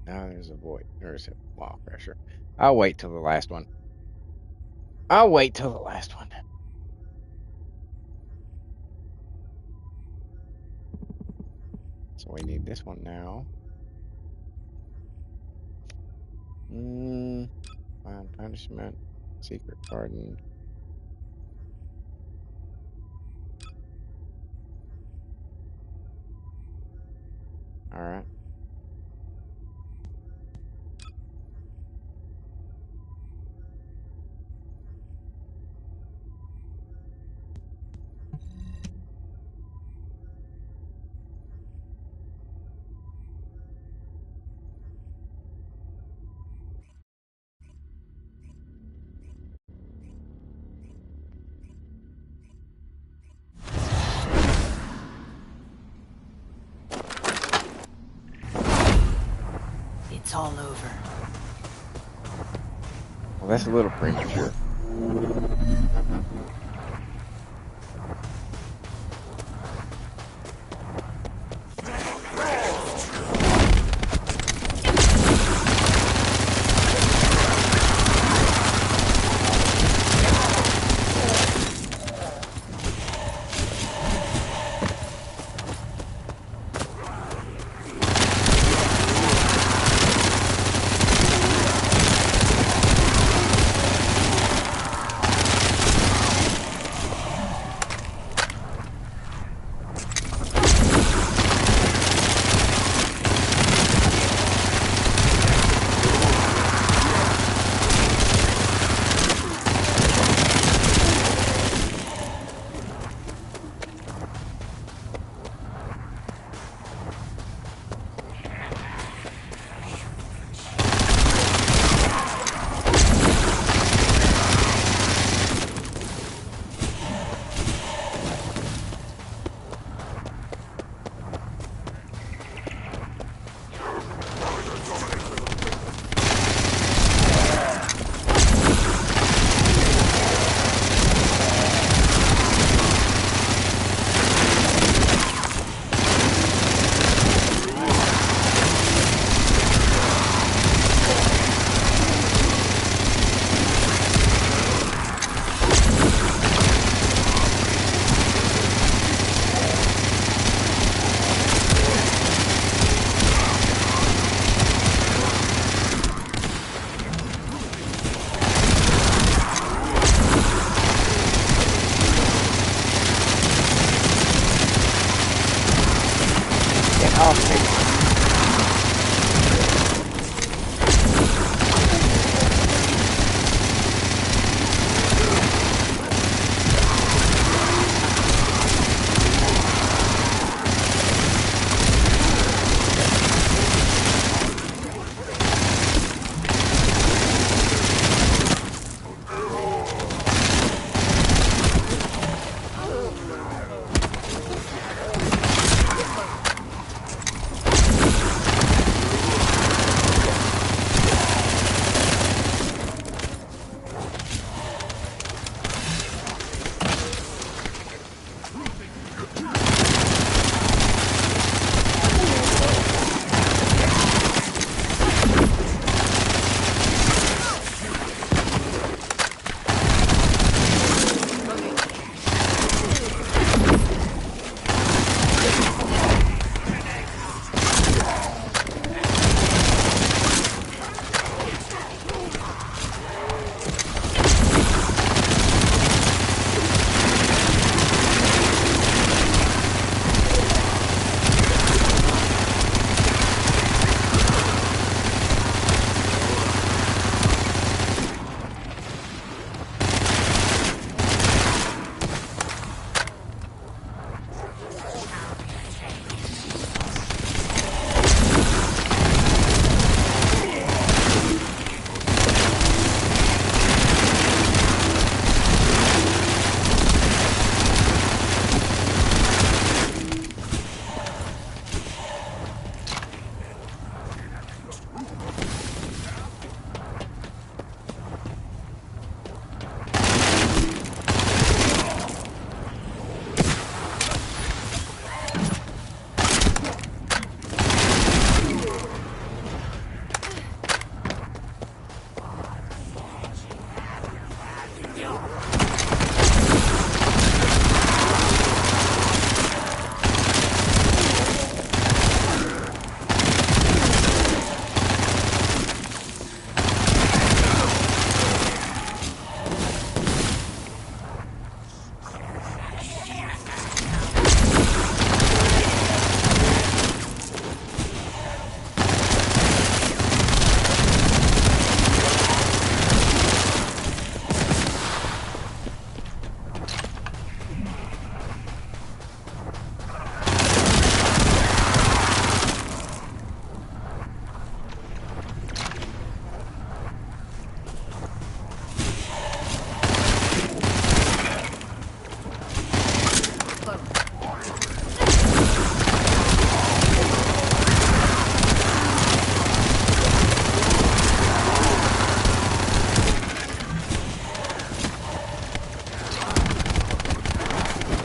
Now there's a void. There's a wall pressure. I'll wait till the last one. I'll wait till the last one. So we need this one now. Mild punishment. Secret pardon. Alright.
It's all over.
Well, that's a little premature.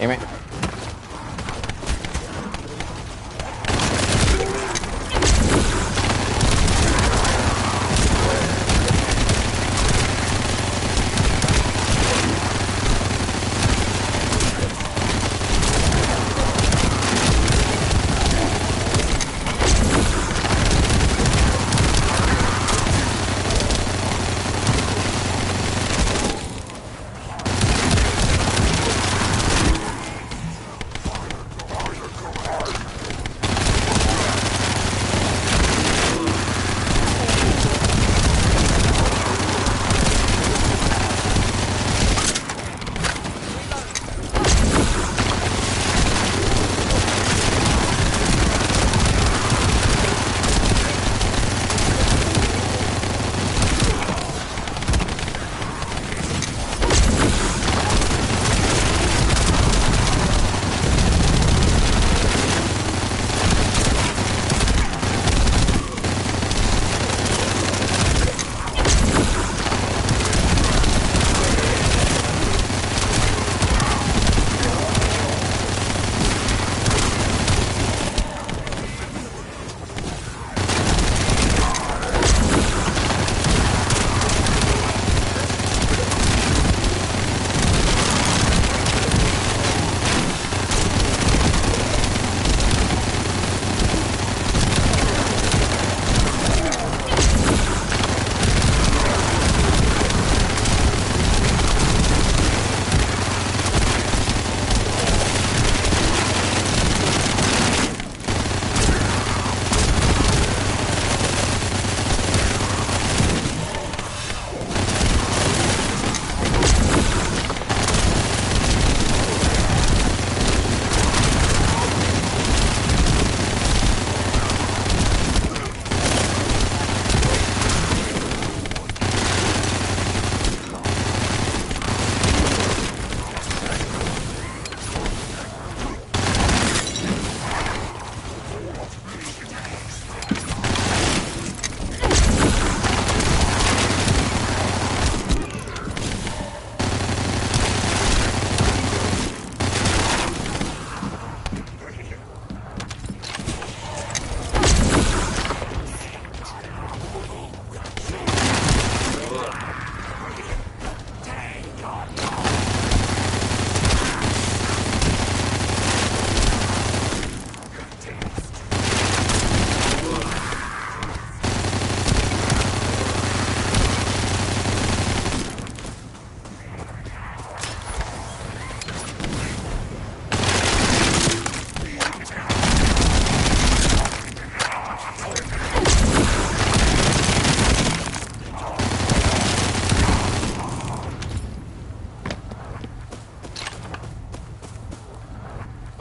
Damn it.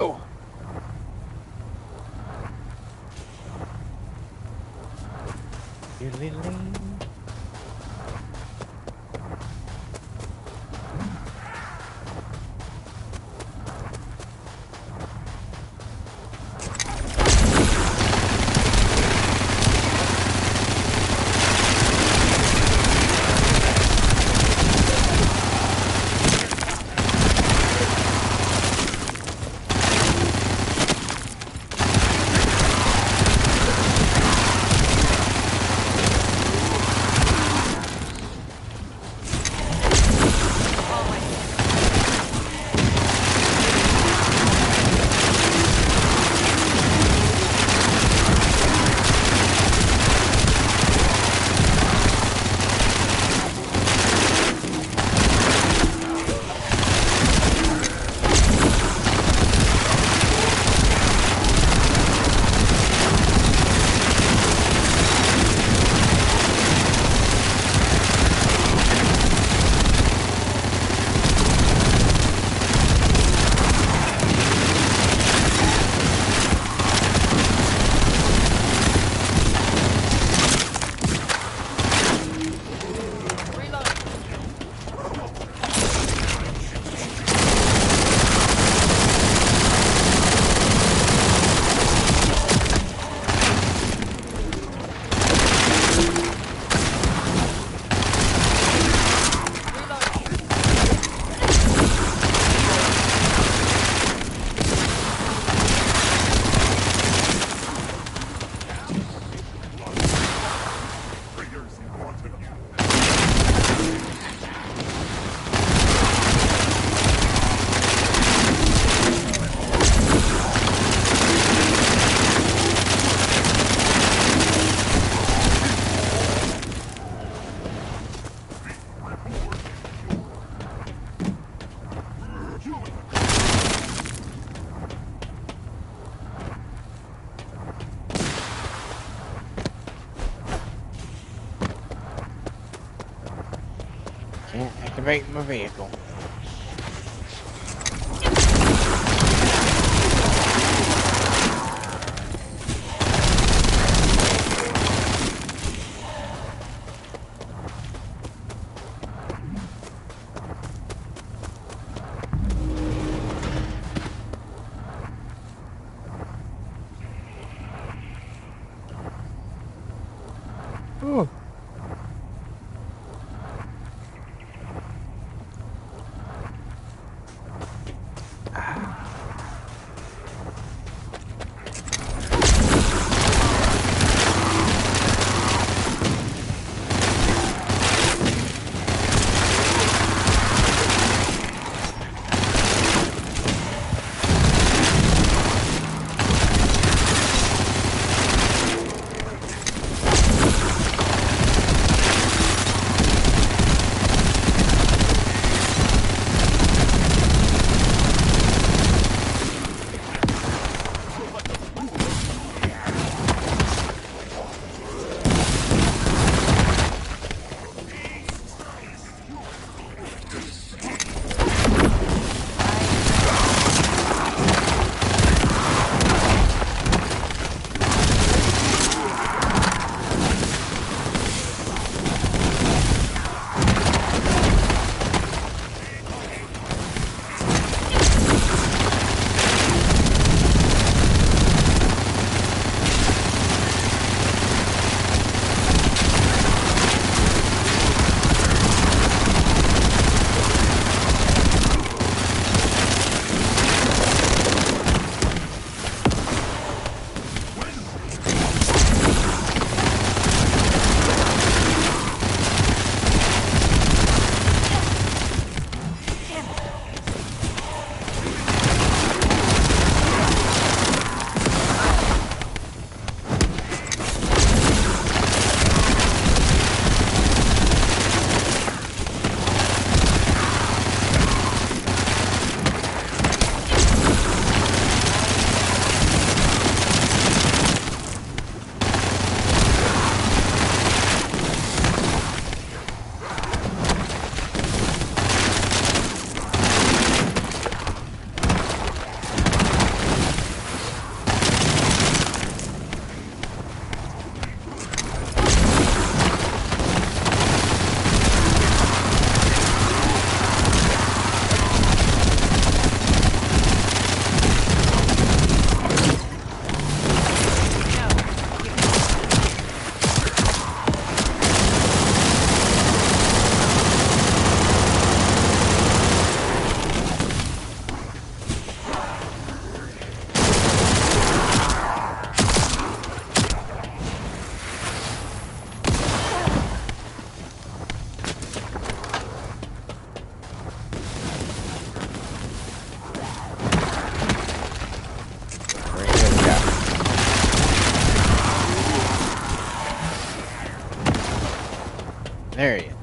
Oh. Can't activate my vehicle. Ooh. There he is.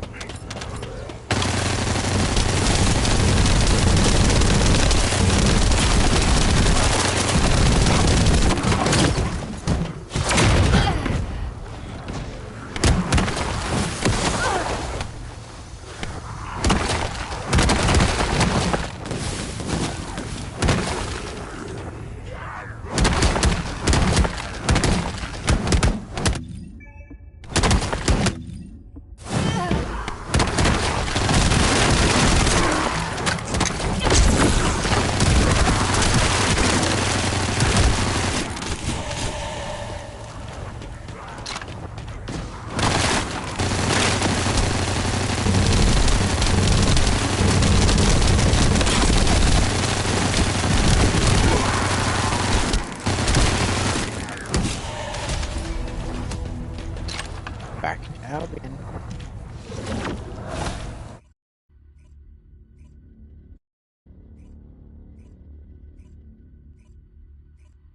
Back out in.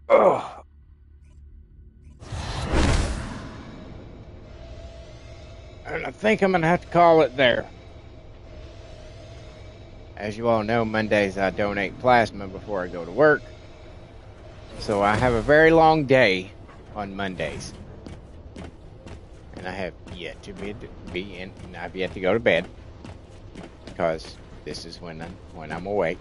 Oh. And I think I'm going to have to call it there. As you all know, Mondays I donate plasma before I go to work. So I have a very long day on Mondays. And I have yet to be in, I've yet to go to bed. because this is when I'm awake.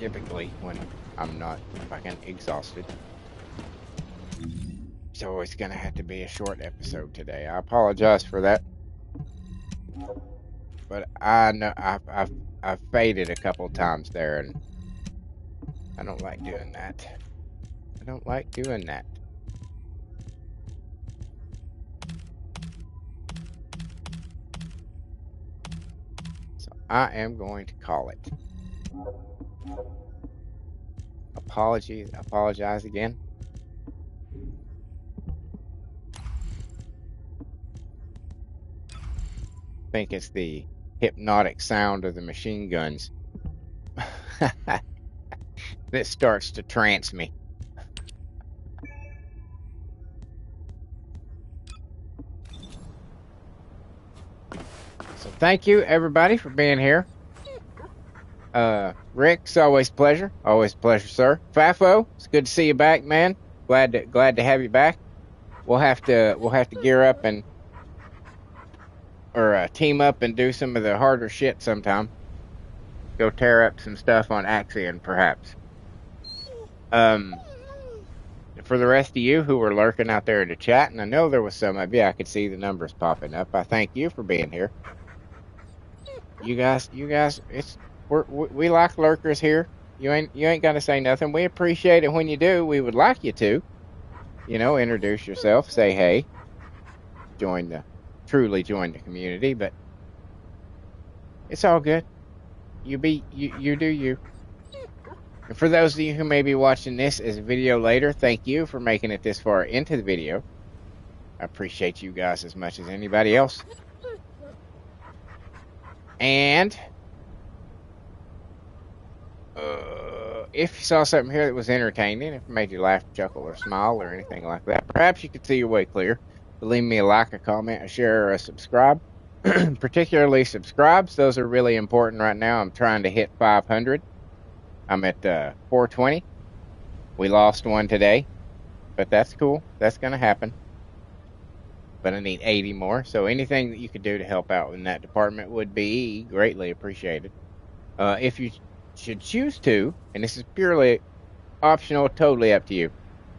Typically when I'm not fucking exhausted. So it's gonna have to be a short episode today. I apologize for that. But I know I've faded a couple times there, and I don't like doing that. I don't like doing that. So I am going to call it. Apologize again. I think it's the hypnotic sound of the machine guns that starts to trance me. So thank you everybody for being here. Rick, it's always a pleasure. Always a pleasure, sir. Fafo, it's good to see you back, man. Glad to have you back. We'll have to gear up and team up and do some of the harder shit sometime. Go tear up some stuff on Axion, perhaps. For the rest of you who were lurking out there in the chat, and I know there was some of you, I could see the numbers popping up. I thank you for being here. You guys, we like lurkers here. You ain't gotta say nothing. We appreciate it when you do. We would like you to, introduce yourself, say hey, truly join the community. But it's all good. You do you. And for those of you who may be watching this as a video later, thank you for making it this far into the video. I appreciate you guys as much as anybody else. And if you saw something here that was entertaining, if it made you laugh, chuckle, or smile, or anything like that, perhaps you could see your way clear. Leave me a like, a comment, a share, or a subscribe. Particularly subscribes. Those are really important right now. I'm trying to hit 500. I'm at 420. We lost one today, but that's cool. That's going to happen. But I need 80 more. So anything that you could do to help out in that department would be greatly appreciated. If you should choose to, and this is purely optional, totally up to you,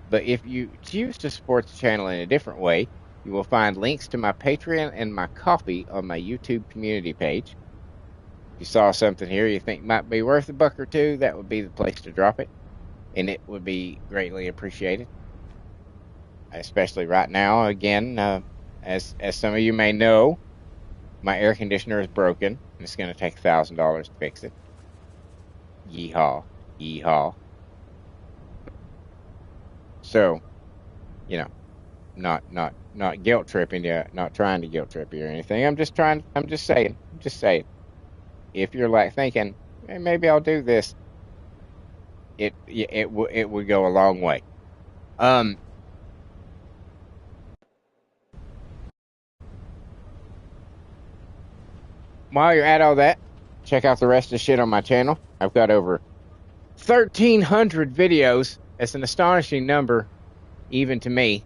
but if you choose to support the channel in a different way, you will find links to my Patreon and my Ko-fi on my YouTube community page. If you saw something here you think might be worth $1 or $2, that would be the place to drop it, and it would be greatly appreciated. Especially right now, again, as some of you may know, my air conditioner is broken, and it's going to take $1,000 to fix it. Yeehaw, yeehaw. So, not guilt tripping you, not trying to guilt trip you or anything. I'm just saying. If you're like thinking, hey, maybe I'll do this, it would go a long way. While you're at all that, check out the rest of the shit on my channel. I've got over 1,300 videos. It's an astonishing number, even to me.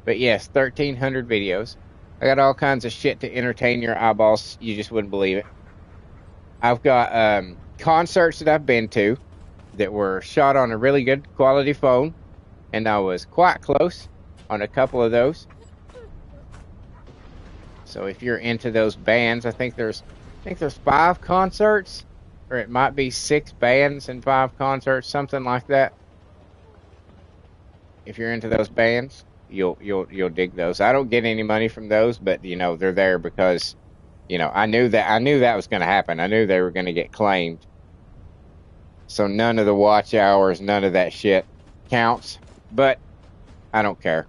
But yes, 1,300 videos. I got all kinds of shit to entertain your eyeballs. You just wouldn't believe it. I've got concerts that I've been to that were shot on a really good quality phone, and I was quite close on a couple of those. So if you're into those bands, I think there's 5 concerts, or it might be 6 bands and 5 concerts, something like that. If you're into those bands, you'll dig those. I don't get any money from those, but they're there because I knew that was going to happen. I knew they were going to get claimed. So none of the watch hours, none of that shit counts. But I don't care.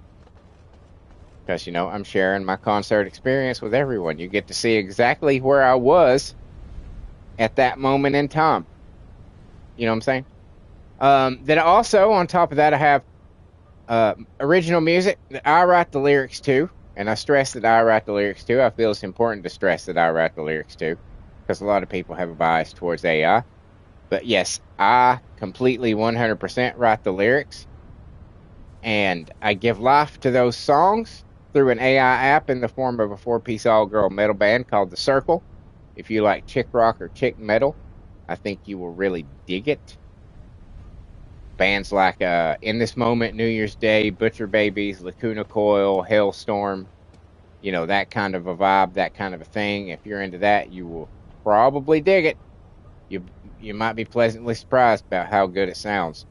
Because, I'm sharing my concert experience with everyone. You get to see exactly where I was at that moment in time. You know what I'm saying? Then also, on top of that, I have original music that I write the lyrics to. And I stress that I write the lyrics to. I feel it's important to stress that I write the lyrics to. Because a lot of people have a bias towards AI. But yes, I completely 100% write the lyrics. And I give life to those songs through an AI app in the form of a 4-piece all-girl metal band called The Circle. If you like chick rock or chick metal, I think you will really dig it. Bands like In This Moment, New Year's Day, Butcher Babies, Lacuna Coil, Hailstorm, you know, that kind of a vibe, that kind of a thing. If you're into that, you will probably dig it. You might be pleasantly surprised about how good it sounds.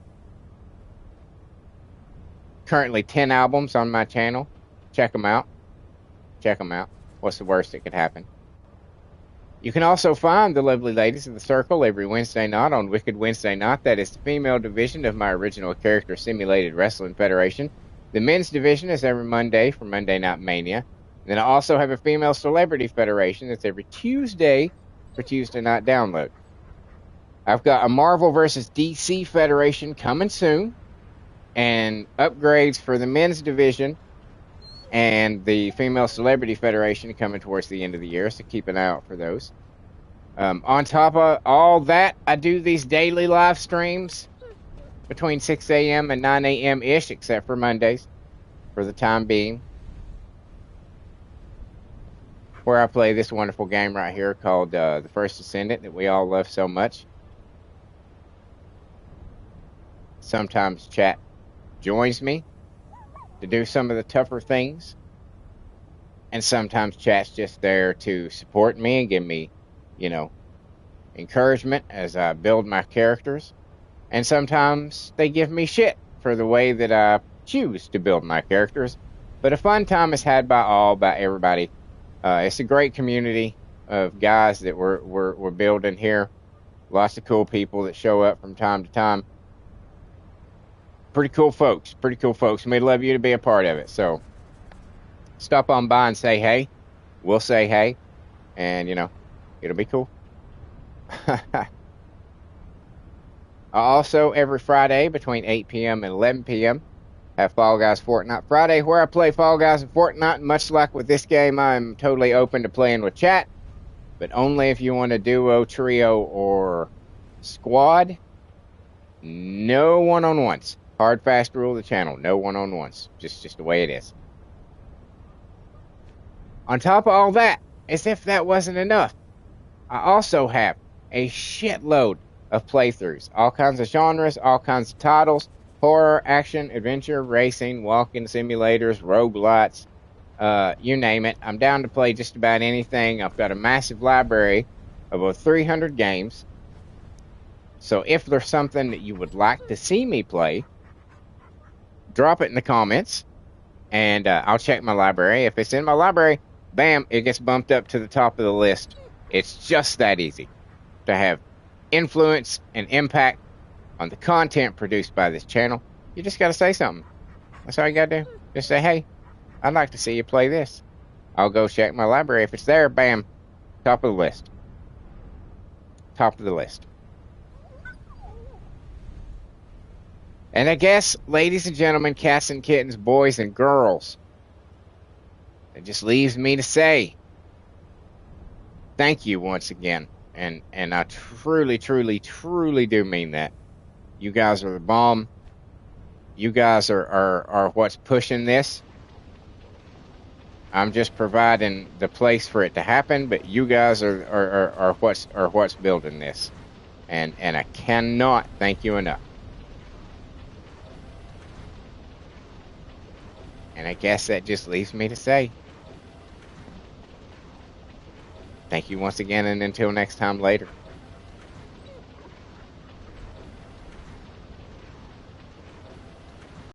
Currently 10 albums on my channel. Check them out. Check them out. What's the worst that could happen? You can also find the lovely ladies of The Circle every Wednesday night on Wicked Wednesday Night. That is the female division of my original character Simulated Wrestling Federation. The men's division is every Monday for Monday Night Mania. And then I also have a female celebrity federation that's every Tuesday for Tuesday Night Download. I've got a Marvel vs. DC federation coming soon, and upgrades for the men's division and the female celebrity federation coming towards the end of the year, so keep an eye out for those. On top of all that, I do these daily live streams between 6 a.m. and 9 a.m.-ish, except for Mondays, for the time being, where I play this wonderful game right here called the First Descendant that we all love so much. Sometimes chat joins me to do some of the tougher things, and sometimes chat's just there to support me and give me, you know, encouragement as I build my characters, and sometimes they give me shit for the way that I choose to build my characters. But a fun time is had by everybody. It's a great community of guys that we're building here. Lots of cool people that show up from time to time. Pretty cool folks. And we'd love you to be a part of it. So stop on by and say hey. We'll say hey. And, you know, it'll be cool. I also, every Friday between 8 p.m. and 11 p.m. have Fall Guys Fortnite Friday, where I play Fall Guys and Fortnite. Much like with this game, I'm totally open to playing with chat, but only if you want a duo, trio, or squad. No one-on-ones. Hard, fast rule of the channel. No one-on-ones. Just the way it is. On top of all that, as if that wasn't enough, I also have a shitload of playthroughs. All kinds of genres, all kinds of titles. Horror, action, adventure, racing, walking simulators, roguelites, you name it. I'm down to play just about anything. I've got a massive library of over 300 games. So if there's something that you would like to see me play, drop it in the comments, and I'll check my library. If it's in my library, bam, it gets bumped up to the top of the list. It's just that easy to have influence and impact on the content produced by this channel. You just got to say something. That's all you got to do. Just say, hey, I'd like to see you play this. I'll go check my library. If it's there, bam, top of the list. Top of the list. And I guess, ladies and gentlemen, cats and kittens, boys and girls, it just leaves me to say thank you once again. And I truly, truly, truly do mean that. You guys are the bomb. You guys are what's pushing this. I'm just providing the place for it to happen, but you guys are what's building this. And I cannot thank you enough. And I guess that just leaves me to say thank you once again, and until next time, later.